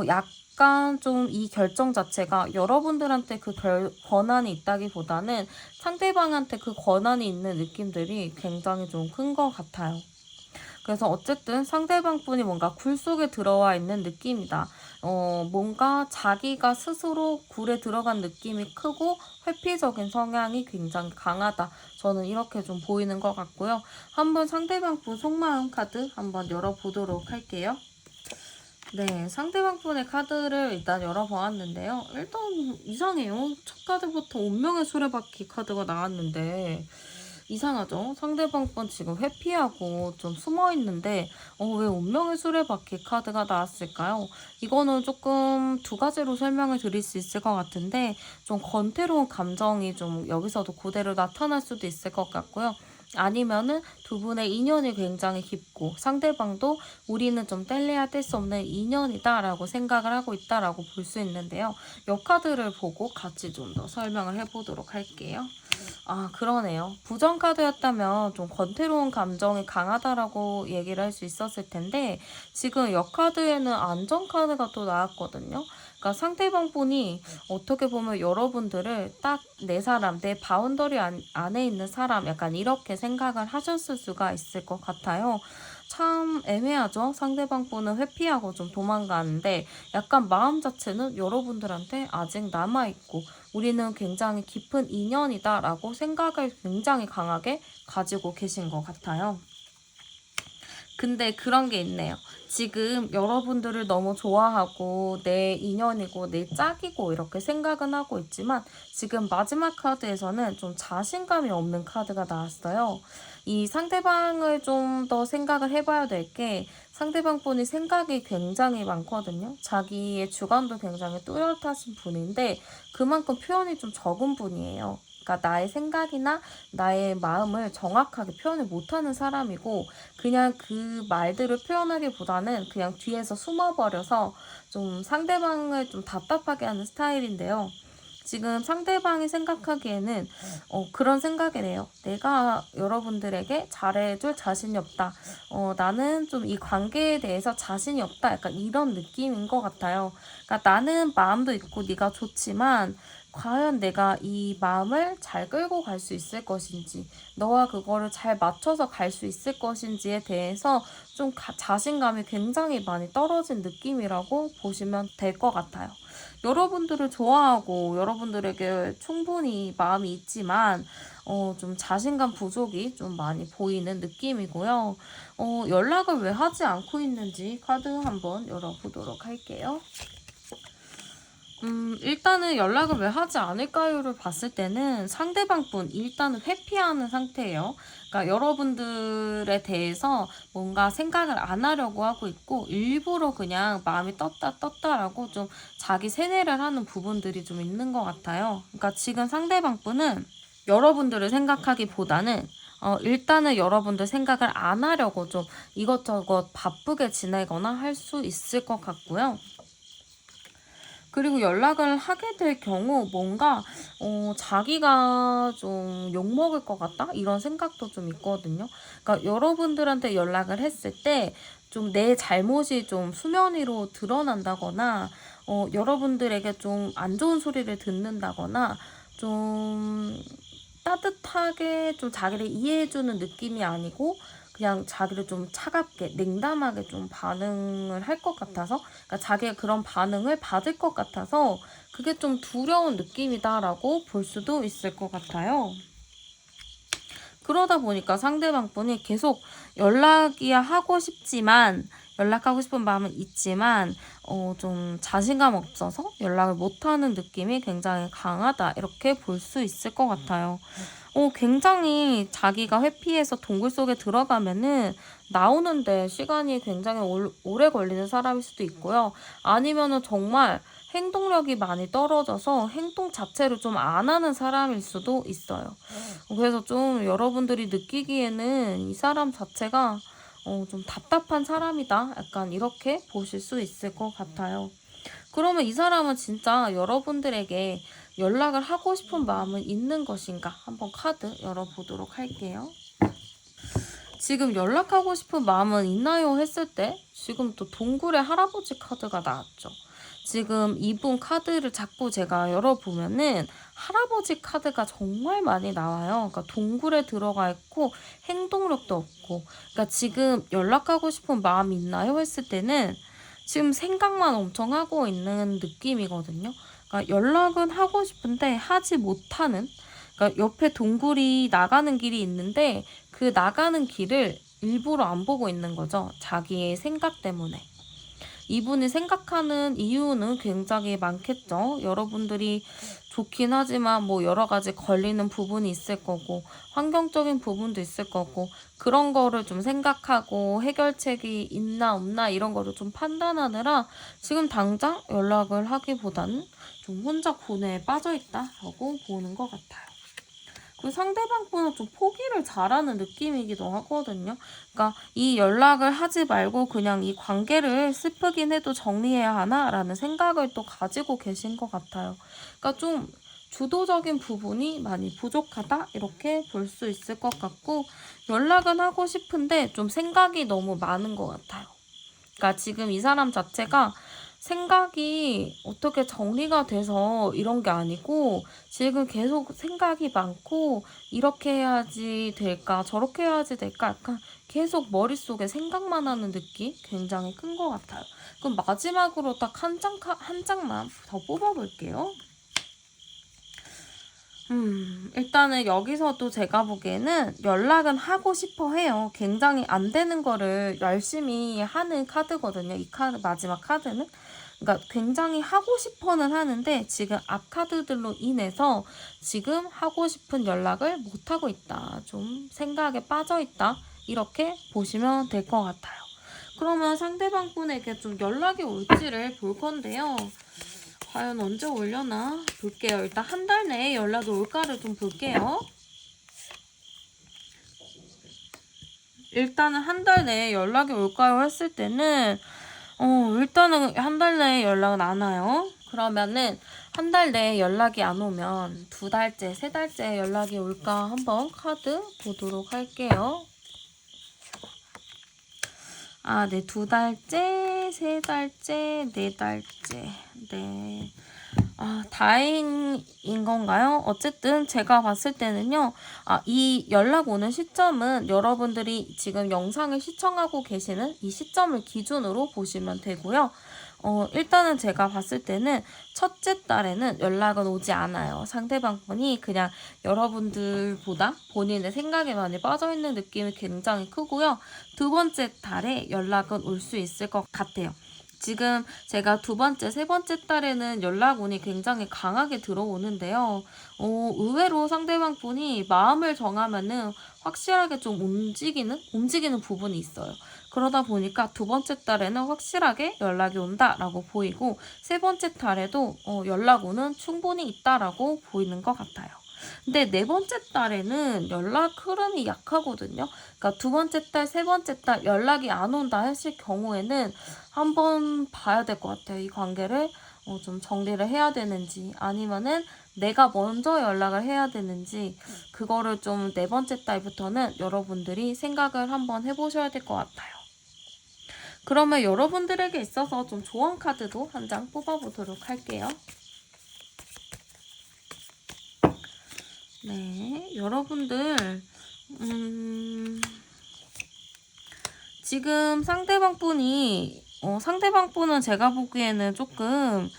[SPEAKER 1] 약간 좀 이 결정 자체가 여러분들한테 그 권한이 있다기보다는 상대방한테 그 권한이 있는 느낌들이 굉장히 좀 큰 것 같아요. 그래서 어쨌든 상대방 분이 뭔가 굴 속에 들어와 있는 느낌이다. 뭔가 자기가 스스로 굴에 들어간 느낌이 크고 회피적인 성향이 굉장히 강하다. 저는 이렇게 좀 보이는 것 같고요. 한번 상대방 분 속마음 카드 한번 열어보도록 할게요. 네, 상대방 분의 카드를 일단 열어보았는데요. 일단 이상해요. 첫 카드부터 운명의 수레바퀴 카드가 나왔는데 이상하죠? 상대방 분 지금 회피하고 좀 숨어있는데 왜 운명의 수레바퀴 카드가 나왔을까요? 이거는 조금 두 가지로 설명을 드릴 수 있을 것 같은데 좀 권태로운 감정이 좀 여기서도 그대로 나타날 수도 있을 것 같고요. 아니면은 두 분의 인연이 굉장히 깊고 상대방도 우리는 좀 뗄래야 뗄 수 없는 인연이다라고 생각을 하고 있다라고 볼 수 있는데요. 이 카드를 보고 같이 좀 더 설명을 해보도록 할게요. 아, 그러네요. 부정 카드였다면 좀 권태로운 감정이 강하다라고 얘기를 할 수 있었을 텐데 지금 역 카드에는 안정 카드가 또 나왔거든요. 그러니까 상대방 분이 어떻게 보면 여러분들을 딱 내 사람, 내 바운더리 안에 있는 사람 약간 이렇게 생각을 하셨을 수가 있을 것 같아요. 참 애매하죠. 상대방 분은 회피하고 좀 도망가는데 약간 마음 자체는 여러분들한테 아직 남아있고 우리는 굉장히 깊은 인연이다라고 생각을 굉장히 강하게 가지고 계신 것 같아요. 근데 그런 게 있네요. 지금 여러분들을 너무 좋아하고 내 인연이고 내 짝이고 이렇게 생각은 하고 있지만 지금 마지막 카드에서는 좀 자신감이 없는 카드가 나왔어요. 이 상대방을 좀 더 생각을 해봐야 될 게 상대방 분이 생각이 굉장히 많거든요. 자기의 주관도 굉장히 뚜렷하신 분인데 그만큼 표현이 좀 적은 분이에요. 그러니까 나의 생각이나 나의 마음을 정확하게 표현을 못하는 사람이고 그냥 그 말들을 표현하기보다는 그냥 뒤에서 숨어버려서 좀 상대방을 좀 답답하게 하는 스타일인데요. 지금 상대방이 생각하기에는 그런 생각이래요. 내가 여러분들에게 잘해줄 자신이 없다. 나는 좀 이 관계에 대해서 자신이 없다. 약간 이런 느낌인 것 같아요. 그러니까 나는 마음도 있고 네가 좋지만 과연 내가 이 마음을 잘 끌고 갈 수 있을 것인지, 너와 그거를 잘 맞춰서 갈 수 있을 것인지에 대해서 좀 자신감이 굉장히 많이 떨어진 느낌이라고 보시면 될 것 같아요. 여러분들을 좋아하고 여러분들에게 충분히 마음이 있지만 좀 자신감 부족이 좀 많이 보이는 느낌이고요. 연락을 왜 하지 않고 있는지 카드 한번 열어보도록 할게요. 일단은 연락을 왜 하지 않을까요를 봤을 때는 상대방 분 일단은 회피하는 상태예요. 그러니까 여러분들에 대해서 뭔가 생각을 안 하려고 하고 있고 일부러 그냥 마음이 떴다라고 좀 자기 세뇌를 하는 부분들이 좀 있는 것 같아요. 그러니까 지금 상대방 분은 여러분들을 생각하기보다는 일단은 여러분들 생각을 안 하려고 좀 이것저것 바쁘게 지내거나 할 수 있을 것 같고요. 그리고 연락을 하게 될 경우 뭔가 자기가 좀 욕먹을 것 같다? 이런 생각도 좀 있거든요. 그러니까 여러분들한테 연락을 했을 때 좀 내 잘못이 좀 수면 위로 드러난다거나 여러분들에게 좀 안 좋은 소리를 듣는다거나 좀 따뜻하게 좀 자기를 이해해주는 느낌이 아니고 그냥 자기를 좀 차갑게 냉담하게 좀 반응을 할 것 같아서 그러니까 자기가 그런 반응을 받을 것 같아서 그게 좀 두려운 느낌이다라고 볼 수도 있을 것 같아요. 그러다 보니까 상대방 분이 계속 연락이야 하고 싶지만 연락하고 싶은 마음은 있지만 좀 자신감 없어서 연락을 못하는 느낌이 굉장히 강하다 이렇게 볼 수 있을 것 같아요. 굉장히 자기가 회피해서 동굴 속에 들어가면은 나오는데 시간이 굉장히 오래 걸리는 사람일 수도 있고요. 아니면은 정말 행동력이 많이 떨어져서 행동 자체를 좀 안 하는 사람일 수도 있어요. 그래서 좀 여러분들이 느끼기에는 이 사람 자체가 좀 답답한 사람이다. 약간 이렇게 보실 수 있을 것 같아요. 그러면 이 사람은 진짜 여러분들에게 연락을 하고 싶은 마음은 있는 것인가? 한번 카드 열어보도록 할게요. 지금 연락하고 싶은 마음은 있나요? 했을 때 지금 또 동굴의 할아버지 카드가 나왔죠. 지금 이분 카드를 자꾸 제가 열어보면은 할아버지 카드가 정말 많이 나와요. 그러니까 동굴에 들어가 있고 행동력도 없고. 그러니까 지금 연락하고 싶은 마음이 있나요? 했을 때는 지금 생각만 엄청 하고 있는 느낌이거든요. 그러니까 연락은 하고 싶은데 하지 못하는. 그러니까 옆에 동굴이 나가는 길이 있는데 그 나가는 길을 일부러 안 보고 있는 거죠. 자기의 생각 때문에. 이분이 생각하는 이유는 굉장히 많겠죠. 여러분들이 좋긴 하지만 뭐 여러 가지 걸리는 부분이 있을 거고 환경적인 부분도 있을 거고 그런 거를 좀 생각하고 해결책이 있나 없나 이런 거를 좀 판단하느라 지금 당장 연락을 하기보다는 좀 혼자 고뇌에 빠져 있다라고 보는 것 같아요. 그 상대방 분은 좀 포기를 잘하는 느낌이기도 하거든요. 그러니까 이 연락을 하지 말고 그냥 이 관계를 슬프긴 해도 정리해야 하나라는 생각을 또 가지고 계신 것 같아요. 그러니까 좀 주도적인 부분이 많이 부족하다 이렇게 볼 수 있을 것 같고 연락은 하고 싶은데 좀 생각이 너무 많은 것 같아요. 그러니까 지금 이 사람 자체가 생각이 어떻게 정리가 돼서 이런 게 아니고 지금 계속 생각이 많고 이렇게 해야지 될까 저렇게 해야지 될까 약간 계속 머릿속에 생각만 하는 느낌 굉장히 큰 것 같아요. 그럼 마지막으로 딱 한 장만 더 뽑아볼게요. 일단은 여기서도 제가 보기에는 연락은 하고 싶어 해요. 굉장히 안 되는 거를 열심히 하는 카드거든요. 이 카드, 마지막 카드는. 그러니까 굉장히 하고 싶어는 하는데 지금 앞 카드들로 인해서 지금 하고 싶은 연락을 못 하고 있다. 좀 생각에 빠져 있다. 이렇게 보시면 될 것 같아요. 그러면 상대방 분에게 좀 연락이 올지를 볼 건데요. 과연 언제 올려나 볼게요. 일단 한 달 내에 연락이 올까를 좀 볼게요. 일단은 한 달 내에 연락이 올까요 했을 때는 일단은 한 달 내에 연락은 안 와요. 그러면은 한 달 내에 연락이 안 오면 2달째, 3달째 연락이 올까 한번 카드 보도록 할게요. 아, 네, 2달째, 3달째, 4달째. 네. 아, 다행인 건가요? 어쨌든 제가 봤을 때는요. 이 연락 오는 시점은 여러분들이 지금 영상을 시청하고 계시는 이 시점을 기준으로 보시면 되고요. 일단은 제가 봤을 때는 첫째 달에는 연락은 오지 않아요. 상대방 분이 그냥 여러분들보다 본인의 생각에 많이 빠져있는 느낌이 굉장히 크고요. 두 번째 달에 연락은 올 수 있을 것 같아요. 지금 제가 두 번째, 세 번째 달에는 연락운이 굉장히 강하게 들어오는데요. 의외로 상대방 분이 마음을 정하면은 확실하게 좀 움직이는 부분이 있어요. 그러다 보니까 두 번째 달에는 확실하게 연락이 온다라고 보이고, 세 번째 달에도 연락운은 충분히 있다라고 보이는 것 같아요. 근데 네 번째 달에는 연락 흐름이 약하거든요. 그러니까 두 번째 달, 세 번째 달 연락이 안 온다 했을 경우에는 한번 봐야 될 것 같아요. 이 관계를 좀 정리를 해야 되는지, 아니면은 내가 먼저 연락을 해야 되는지, 그거를 좀 네 번째 달부터는 여러분들이 생각을 한번 해보셔야 될 것 같아요. 그러면 여러분들에게 있어서 좀 조언 카드도 한 장 뽑아보도록 할게요. 네, 여러분들 지금 상대방 분은 제가 보기에는 조금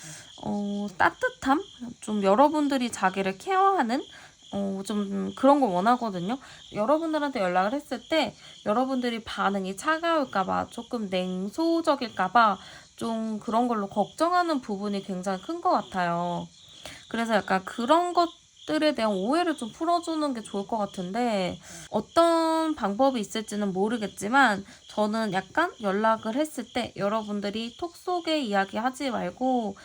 [SPEAKER 1] 따뜻함? 좀 여러분들이 자기를 케어하는 좀 그런 걸 원하거든요. 여러분들한테 연락을 했을 때 여러분들이 반응이 차가울까봐, 조금 냉소적일까봐 좀 그런 걸로 걱정하는 부분이 굉장히 큰 것 같아요. 그래서 약간 그런 것들에 대한 오해를 좀 풀어주는 게 좋을 것 같은데, 어떤 방법이 있을지는 모르겠지만 저는 약간 연락을 했을 때 여러분들이 톡 속에 이야기하지 말고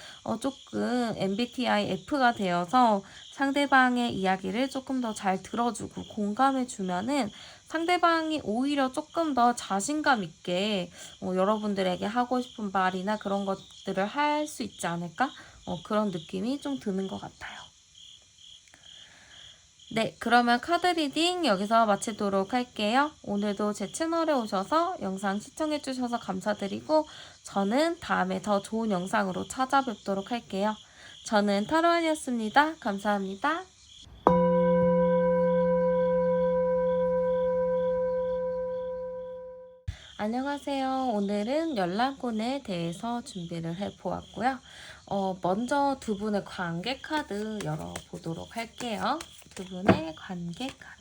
[SPEAKER 1] 조금 MBTI F가 되어서 상대방의 이야기를 조금 더 잘 들어주고 공감해주면은 상대방이 오히려 조금 더 자신감 있게 여러분들에게 하고 싶은 말이나 그런 것들을 할 수 있지 않을까? 그런 느낌이 좀 드는 것 같아요. 네, 그러면 카드 리딩 여기서 마치도록 할게요. 오늘도 제 채널에 오셔서 영상 시청해주셔서 감사드리고, 저는 다음에 더 좋은 영상으로 찾아뵙도록 할게요. 저는 타로안이었습니다. 감사합니다. 안녕하세요. 오늘은 연락운에 대해서 준비를 해보았고요. 먼저 두 분의 관계 카드 열어보도록 할게요. 두 분의 관계 카드.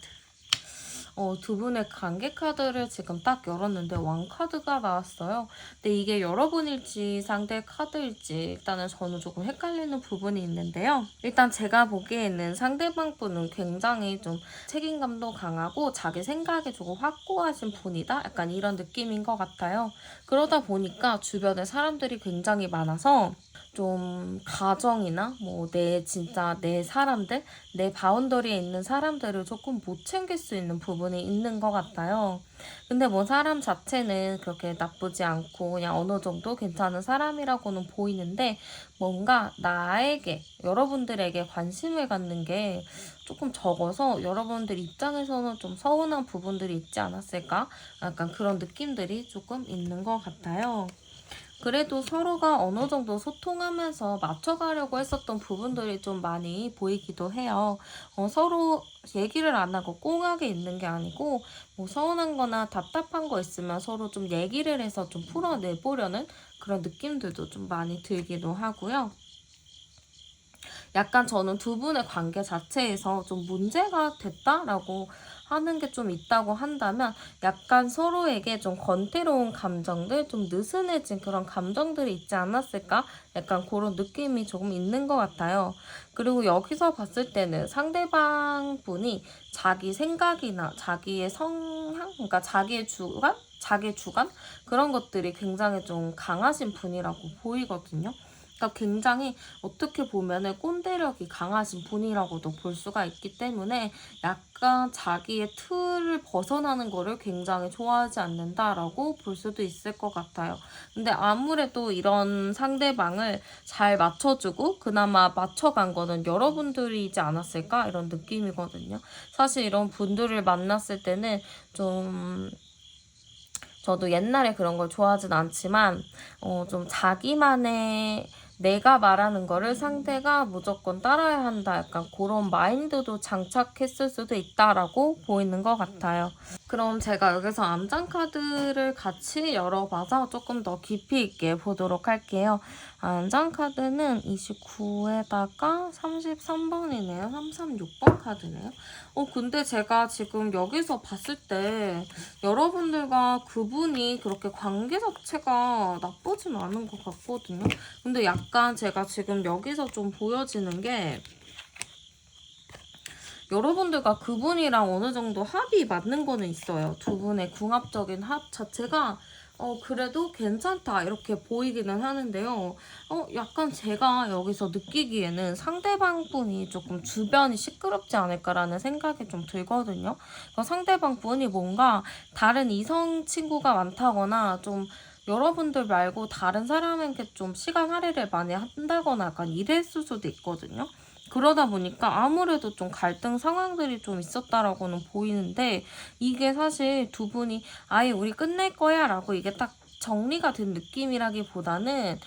[SPEAKER 1] 두 분의 관계 카드를 지금 딱 열었는데 왕카드가 나왔어요. 근데 이게 여러분일지 상대 카드일지 일단은 저는 조금 헷갈리는 부분이 있는데요. 일단 제가 보기에는 상대방 분은 굉장히 좀 책임감도 강하고 자기 생각이 조금 확고하신 분이다? 약간 이런 느낌인 것 같아요. 그러다 보니까 주변에 사람들이 굉장히 많아서 좀 가정이나 뭐 진짜 내 사람들, 내 바운더리에 있는 사람들을 조금 못 챙길 수 있는 부분이 있는 것 같아요. 근데 뭐 사람 자체는 그렇게 나쁘지 않고 그냥 어느 정도 괜찮은 사람이라고는 보이는데, 뭔가 나에게, 여러분들에게 관심을 갖는 게 조금 적어서 여러분들 입장에서는 좀 서운한 부분들이 있지 않았을까? 약간 그런 느낌들이 조금 있는 것 같아요. 그래도 서로가 어느 정도 소통하면서 맞춰가려고 했었던 부분들이 좀 많이 보이기도 해요. 서로 얘기를 안 하고 꽁하게 있는 게 아니고, 뭐 서운한 거나 답답한 거 있으면 서로 좀 얘기를 해서 좀 풀어내보려는 그런 느낌들도 좀 많이 들기도 하고요. 약간 저는 두 분의 관계 자체에서 좀 문제가 됐다라고 하는 게 좀 있다고 한다면 약간 서로에게 좀 건태로운 감정들, 좀 느슨해진 그런 감정들이 있지 않았을까? 약간 그런 느낌이 조금 있는 것 같아요. 그리고 여기서 봤을 때는 상대방 분이 자기 생각이나 자기의 성향, 그러니까 자기의 주관? 자기 주관? 그런 것들이 굉장히 좀 강하신 분이라고 보이거든요. 그러니까 굉장히 어떻게 보면은 꼰대력이 강하신 분이라고도 볼 수가 있기 때문에 약간 자기의 틀을 벗어나는 거를 굉장히 좋아하지 않는다라고 볼 수도 있을 것 같아요. 근데 아무래도 이런 상대방을 잘 맞춰주고 그나마 맞춰간 거는 여러분들이지 않았을까? 이런 느낌이거든요. 사실 이런 분들을 만났을 때는 좀 저도 옛날에 그런 걸 좋아하진 않지만 좀 자기만의 내가 말하는 거를 상대가 무조건 따라야 한다. 약간 그런 마인드도 장착했을 수도 있다라고 보이는 것 같아요. 그럼 제가 여기서 암장 카드를 같이 열어봐서 조금 더 깊이 있게 보도록 할게요. 암장 카드는 29에다가 33번이네요. 336번 카드네요. 근데 제가 지금 여기서 봤을 때 여러분들과 그분이 그렇게 관계 자체가 나쁘진 않은 것 같거든요. 근데 약간 제가 지금 여기서 좀 보여지는 게 여러분들과 그분이랑 어느 정도 합이 맞는 거는 있어요. 두 분의 궁합적인 합 자체가 그래도 괜찮다 이렇게 보이기는 하는데요. 약간 제가 여기서 느끼기에는 상대방 분이 조금 주변이 시끄럽지 않을까라는 생각이 좀 들거든요. 그러니까 상대방 분이 뭔가 다른 이성 친구가 많다거나 좀 여러분들 말고 다른 사람에게 좀 시간 할애를 많이 한다거나 약간 이랬을 수도 있거든요. 그러다 보니까 아무래도 좀 갈등 상황들이 좀 있었다라고는 보이는데 이게 사실 두 분이 아예 우리 끝낼 거야 라고 이게 딱 정리가 된 느낌이라기보다는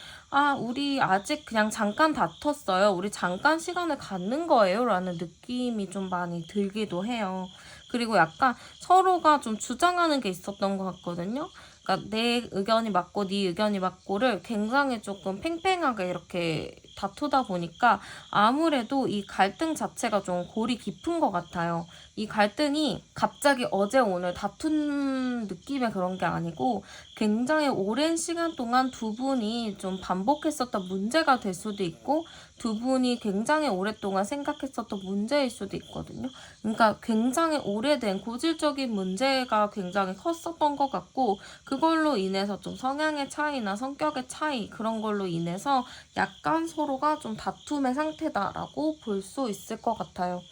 [SPEAKER 1] 우리 아직 그냥 잠깐 다퉜어요. 우리 잠깐 시간을 갖는 거예요. 라는 느낌이 좀 많이 들기도 해요. 그리고 약간 서로가 좀 주장하는 게 있었던 것 같거든요. 그러니까 내 의견이 맞고 네 의견이 맞고를 굉장히 조금 팽팽하게 이렇게 다투다 보니까 아무래도 이 갈등 자체가 좀 골이 깊은 것 같아요. 이 갈등이 갑자기 어제 오늘 다툰 느낌의 그런 게 아니고 굉장히 오랜 시간 동안 두 분이 좀 반복했었던 문제가 될 수도 있고 두 분이 굉장히 오랫동안 생각했었던 문제일 수도 있거든요. 그러니까 굉장히 오래된 고질적인 문제가 굉장히 컸었던 것 같고 그걸로 인해서 좀 성향의 차이나 성격의 차이 그런 걸로 인해서 약간 서로가 좀 다툼의 상태다라고 볼 수 있을 것 같아요.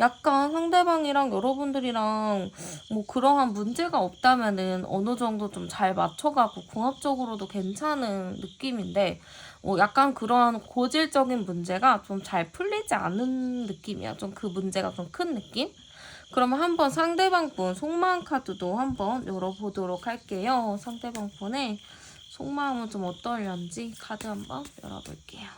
[SPEAKER 1] 약간 상대방이랑 여러분들이랑 뭐 그러한 문제가 없다면은 어느 정도 좀 잘 맞춰가고 궁합적으로도 괜찮은 느낌인데 약간 그러한 고질적인 문제가 좀 잘 풀리지 않은 느낌이야. 좀 그 문제가 좀 큰 느낌? 그러면 한번 상대방 분 속마음 카드도 한번 열어보도록 할게요. 상대방 분의 속마음은 좀 어떠려는지 카드 한번 열어볼게요.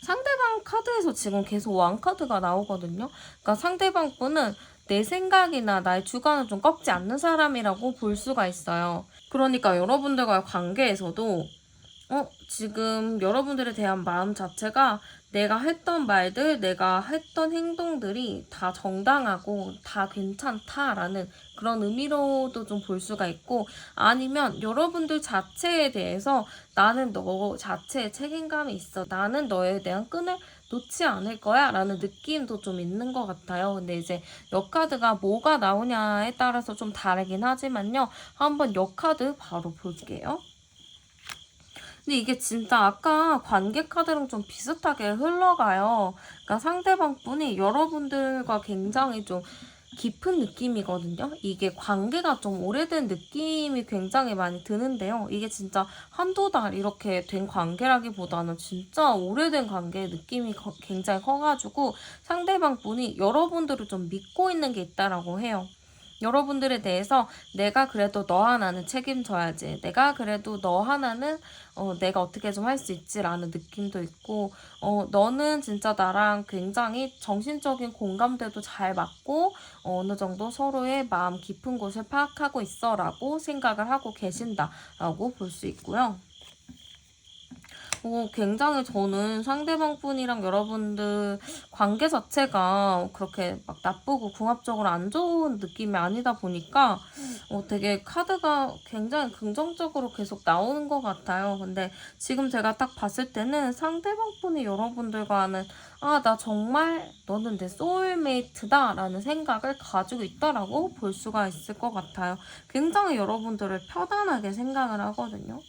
[SPEAKER 1] 상대방 카드에서 지금 계속 왕카드가 나오거든요. 그러니까 상대방 분은 내 생각이나 나의 주관을 좀 꺾지 않는 사람이라고 볼 수가 있어요. 그러니까 여러분들과의 관계에서도 지금 여러분들에 대한 마음 자체가 내가 했던 말들, 내가 했던 행동들이 다 정당하고 다 괜찮다라는 그런 의미로도 좀 볼 수가 있고 아니면 여러분들 자체에 대해서 나는 너 자체에 책임감이 있어. 나는 너에 대한 끈을 놓지 않을 거야 라는 느낌도 좀 있는 것 같아요. 근데 이제 역카드가 뭐가 나오냐에 따라서 좀 다르긴 하지만요. 한번 역카드 바로 볼게요. 근데 이게 진짜 아까 관계 카드랑 좀 비슷하게 흘러가요. 그러니까 상대방 분이 여러분들과 굉장히 좀 깊은 느낌이거든요. 이게 관계가 좀 오래된 느낌이 굉장히 많이 드는데요. 이게 진짜 한두 달 이렇게 된 관계라기보다는 진짜 오래된 관계의 느낌이 굉장히 커가지고 상대방 분이 여러분들을 좀 믿고 있는 게 있다라고 해요. 여러분들에 대해서 내가 그래도 너 하나는 책임져야지. 내가 그래도 너 하나는 내가 어떻게 좀 할 수 있지라는 느낌도 있고 너는 진짜 나랑 굉장히 정신적인 공감대도 잘 맞고 어느 정도 서로의 마음 깊은 곳을 파악하고 있어라고 생각을 하고 계신다라고 볼 수 있고요. 굉장히 저는 상대방 분이랑 여러분들 관계 자체가 그렇게 막 나쁘고 궁합적으로 안 좋은 느낌이 아니다 보니까 되게 카드가 굉장히 긍정적으로 계속 나오는 것 같아요. 근데 지금 제가 딱 봤을 때는 상대방 분이 여러분들과는 나 정말 너는 내 소울메이트다 라는 생각을 가지고 있다라고 볼 수가 있을 것 같아요. 굉장히 여러분들을 편안하게 생각을 하거든요.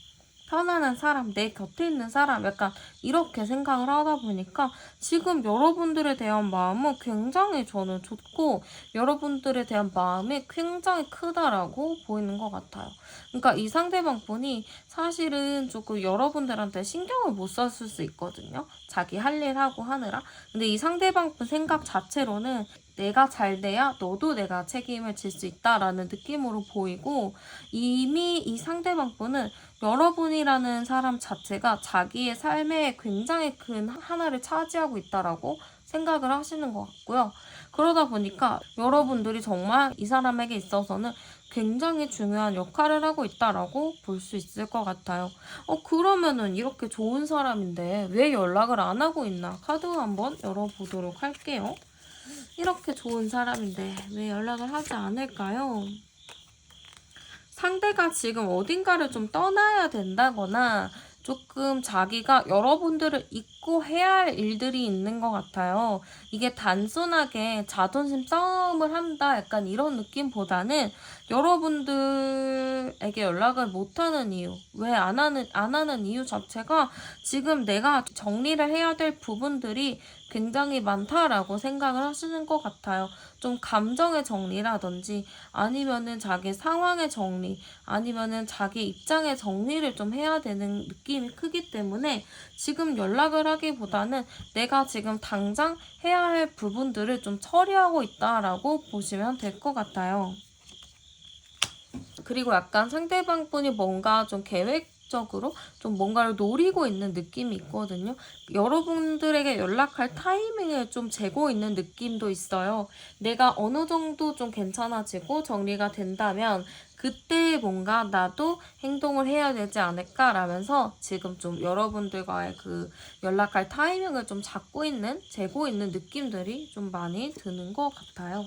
[SPEAKER 1] 편안한 사람, 내 곁에 있는 사람, 약간 이렇게 생각을 하다 보니까 지금 여러분들에 대한 마음은 굉장히 저는 좋고 여러분들에 대한 마음이 굉장히 크다라고 보이는 것 같아요. 그러니까 이 상대방 분이 사실은 조금 여러분들한테 신경을 못 썼을 수 있거든요. 자기 할 일 하고 하느라. 근데 이 상대방 분 생각 자체로는 내가 잘 돼야 너도 내가 책임을 질 수 있다라는 느낌으로 보이고, 이미 이 상대방 분은 여러분이라는 사람 자체가 자기의 삶에 굉장히 큰 하나를 차지하고 있다라고 생각을 하시는 것 같고요. 그러다 보니까 여러분들이 정말 이 사람에게 있어서는 굉장히 중요한 역할을 하고 있다라고 볼 수 있을 것 같아요. 그러면은 이렇게 좋은 사람인데 왜 연락을 안 하고 있나? 카드 한번 열어보도록 할게요. 이렇게 좋은 사람인데 왜 연락을 하지 않을까요? 상대가 지금 어딘가를 좀 떠나야 된다거나 조금 자기가 여러분들을 잊고 해야 할 일들이 있는 것 같아요. 이게 단순하게 자존심 싸움을 한다 약간 이런 느낌보다는 여러분들에게 연락을 못하는 이유, 왜 안 하는 이유 자체가 지금 내가 정리를 해야 될 부분들이 굉장히 많다라고 생각을 하시는 것 같아요. 좀 감정의 정리라든지 아니면은 자기 상황의 정리, 아니면은 자기 입장의 정리를 좀 해야 되는 느낌이 크기 때문에 지금 연락을 하기보다는 내가 지금 당장 해야 할 부분들을 좀 처리하고 있다라고 보시면 될 것 같아요. 그리고 약간 상대방 분이 뭔가 좀 계획적으로 좀 뭔가를 노리고 있는 느낌이 있거든요. 여러분들에게 연락할 타이밍을 좀 재고 있는 느낌도 있어요. 내가 어느 정도 좀 괜찮아지고 정리가 된다면 그때 뭔가 나도 행동을 해야 되지 않을까라면서 지금 좀 여러분들과의 그 연락할 타이밍을 좀 잡고 있는, 재고 있는 느낌들이 좀 많이 드는 것 같아요.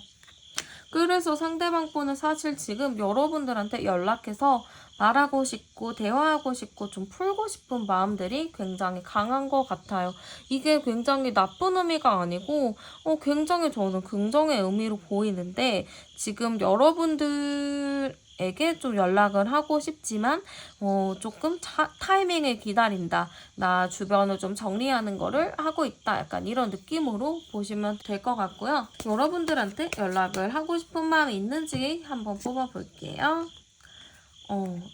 [SPEAKER 1] 그래서 상대방 분은 사실 지금 여러분들한테 연락해서 말하고 싶고 대화하고 싶고 좀 풀고 싶은 마음들이 굉장히 강한 것 같아요. 이게 굉장히 나쁜 의미가 아니고 굉장히 저는 긍정의 의미로 보이는데 지금 여러분들에게 좀 연락을 하고 싶지만 조금 타이밍을 기다린다. 나 주변을 좀 정리하는 거를 하고 있다. 약간 이런 느낌으로 보시면 될 것 같고요. 여러분들한테 연락을 하고 싶은 마음이 있는지 한번 뽑아볼게요.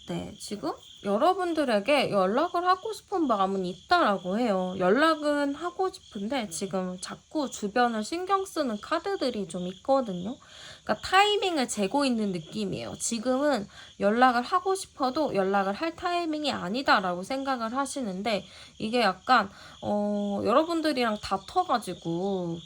[SPEAKER 1] 네. 지금 여러분들에게 연락을 하고 싶은 마음은 있다라고 해요. 연락은 하고 싶은데 지금 자꾸 주변을 신경 쓰는 카드들이 좀 있거든요. 그러니까 타이밍을 재고 있는 느낌이에요. 지금은 연락을 하고 싶어도 연락을 할 타이밍이 아니다라고 생각을 하시는데 이게 약간 여러분들이랑 다퉈가지고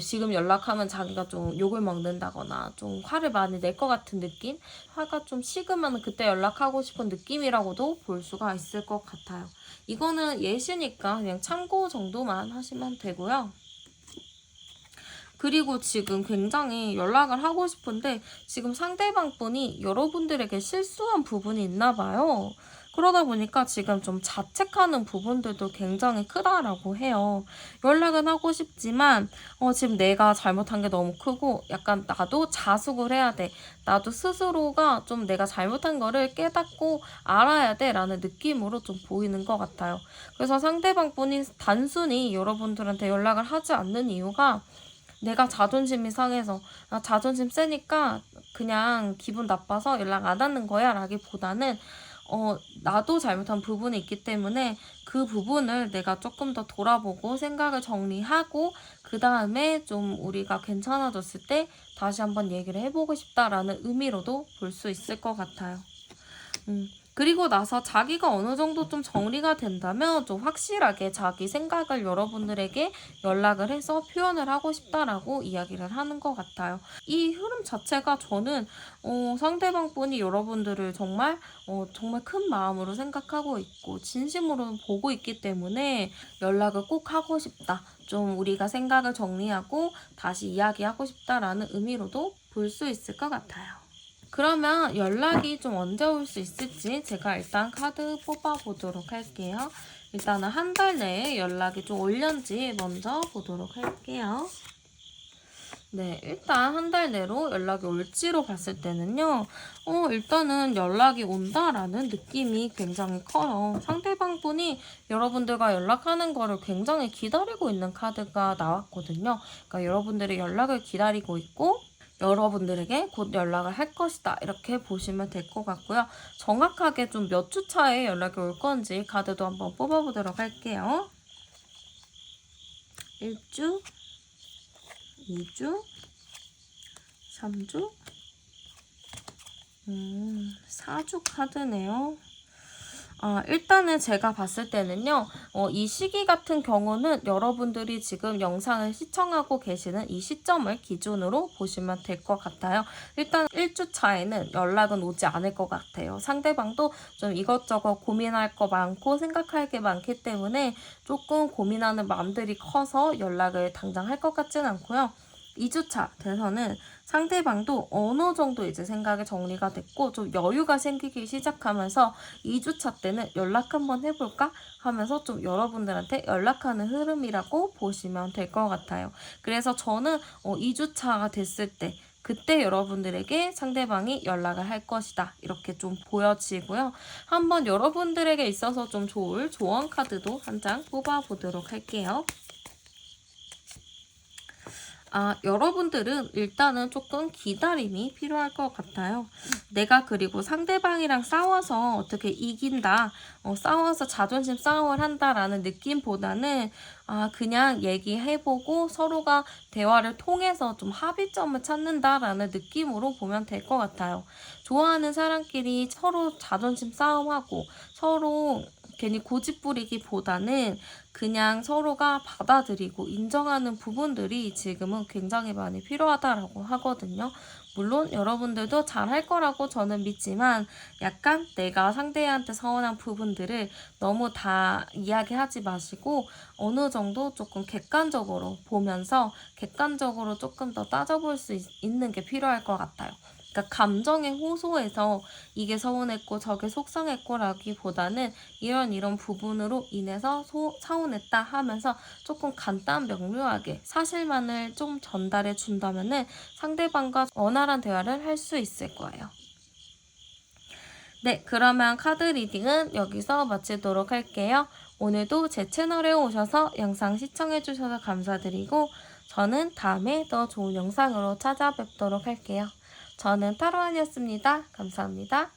[SPEAKER 1] 지금 연락하면 자기가 좀 욕을 먹는다거나 좀 화를 많이 낼 것 같은 느낌? 화가 좀 식으면 그때 연락하고 싶은 느낌이라고도 볼 수가 있을 것 같아요. 이거는 예시니까 그냥 참고 정도만 하시면 되고요. 그리고 지금 굉장히 연락을 하고 싶은데 지금 상대방 분이 여러분들에게 실수한 부분이 있나 봐요. 그러다 보니까 지금 좀 자책하는 부분들도 굉장히 크다라고 해요. 연락은 하고 싶지만 지금 내가 잘못한 게 너무 크고 약간 나도 자숙을 해야 돼. 나도 스스로가 좀 내가 잘못한 거를 깨닫고 알아야 돼 라는 느낌으로 좀 보이는 것 같아요. 그래서 상대방 분이 단순히 여러분들한테 연락을 하지 않는 이유가 내가 자존심이 상해서 나 자존심 세니까 그냥 기분 나빠서 연락 안 하는 거야 라기보다는 나도 잘못한 부분이 있기 때문에 그 부분을 내가 조금 더 돌아보고 생각을 정리하고 그 다음에 좀 우리가 괜찮아졌을 때 다시 한번 얘기를 해보고 싶다라는 의미로도 볼 수 있을 것 같아요. 그리고 나서 자기가 어느 정도 좀 정리가 된다면 좀 확실하게 자기 생각을 여러분들에게 연락을 해서 표현을 하고 싶다라고 이야기를 하는 것 같아요. 이 흐름 자체가 저는 상대방 분이 여러분들을 정말 큰 마음으로 생각하고 있고 진심으로 보고 있기 때문에 연락을 꼭 하고 싶다. 좀 우리가 생각을 정리하고 다시 이야기하고 싶다라는 의미로도 볼 수 있을 것 같아요. 그러면 연락이 좀 언제 올 수 있을지 제가 일단 카드 뽑아보도록 할게요. 일단은 한 달 내에 연락이 좀 올련지 먼저 보도록 할게요. 네, 일단 한 달 내로 연락이 올지로 봤을 때는요, 일단은 연락이 온다라는 느낌이 굉장히 커요. 상대방 분이 여러분들과 연락하는 거를 굉장히 기다리고 있는 카드가 나왔거든요. 그러니까 여러분들의 연락을 기다리고 있고, 여러분들에게 곧 연락을 할 것이다. 이렇게 보시면 될 것 같고요. 정확하게 좀 몇 주 차에 연락이 올 건지 카드도 한번 뽑아보도록 할게요. 1주, 2주, 3주, 4주 카드네요. 일단은 제가 봤을 때는요, 이 시기 같은 경우는 여러분들이 지금 영상을 시청하고 계시는 이 시점을 기준으로 보시면 될 것 같아요. 일단 1주 차에는 연락은 오지 않을 것 같아요. 상대방도 좀 이것저것 고민할 거 많고 생각할 게 많기 때문에 조금 고민하는 마음들이 커서 연락을 당장 할 것 같진 않고요. 2주차 돼서는 상대방도 어느 정도 이제 생각이 정리가 됐고 좀 여유가 생기기 시작하면서 2주차 때는 연락 한번 해볼까 하면서 좀 여러분들한테 연락하는 흐름이라고 보시면 될 것 같아요. 그래서 저는 2주차가 됐을 때 그때 여러분들에게 상대방이 연락을 할 것이다. 이렇게 좀 보여지고요. 한번 여러분들에게 있어서 좀 좋을 조언 카드도 한 장 뽑아보도록 할게요. 여러분들은 일단은 조금 기다림이 필요할 것 같아요. 내가 그리고 상대방이랑 싸워서 어떻게 이긴다, 싸워서 자존심 싸움을 한다라는 느낌보다는 그냥 얘기해보고 서로가 대화를 통해서 좀 합의점을 찾는다라는 느낌으로 보면 될 것 같아요. 좋아하는 사람끼리 서로 자존심 싸움하고 서로 괜히 고집부리기보다는 그냥 서로가 받아들이고 인정하는 부분들이 지금은 굉장히 많이 필요하다라고 하거든요. 물론 여러분들도 잘할 거라고 저는 믿지만 약간 내가 상대한테 서운한 부분들을 너무 다 이야기하지 마시고 어느 정도 조금 객관적으로 보면서 객관적으로 조금 더 따져볼 수 있는 게 필요할 것 같아요. 그러니까 감정에 호소해서 이게 서운했고 저게 속상했고라기보다는 이런 부분으로 인해서 서운했다 하면서 조금 간단 명료하게 사실만을 좀 전달해 준다면은 상대방과 원활한 대화를 할 수 있을 거예요. 네, 그러면 카드 리딩은 여기서 마치도록 할게요. 오늘도 제 채널에 오셔서 영상 시청해주셔서 감사드리고 저는 다음에 더 좋은 영상으로 찾아뵙도록 할게요. 저는 타로안이었습니다. 감사합니다.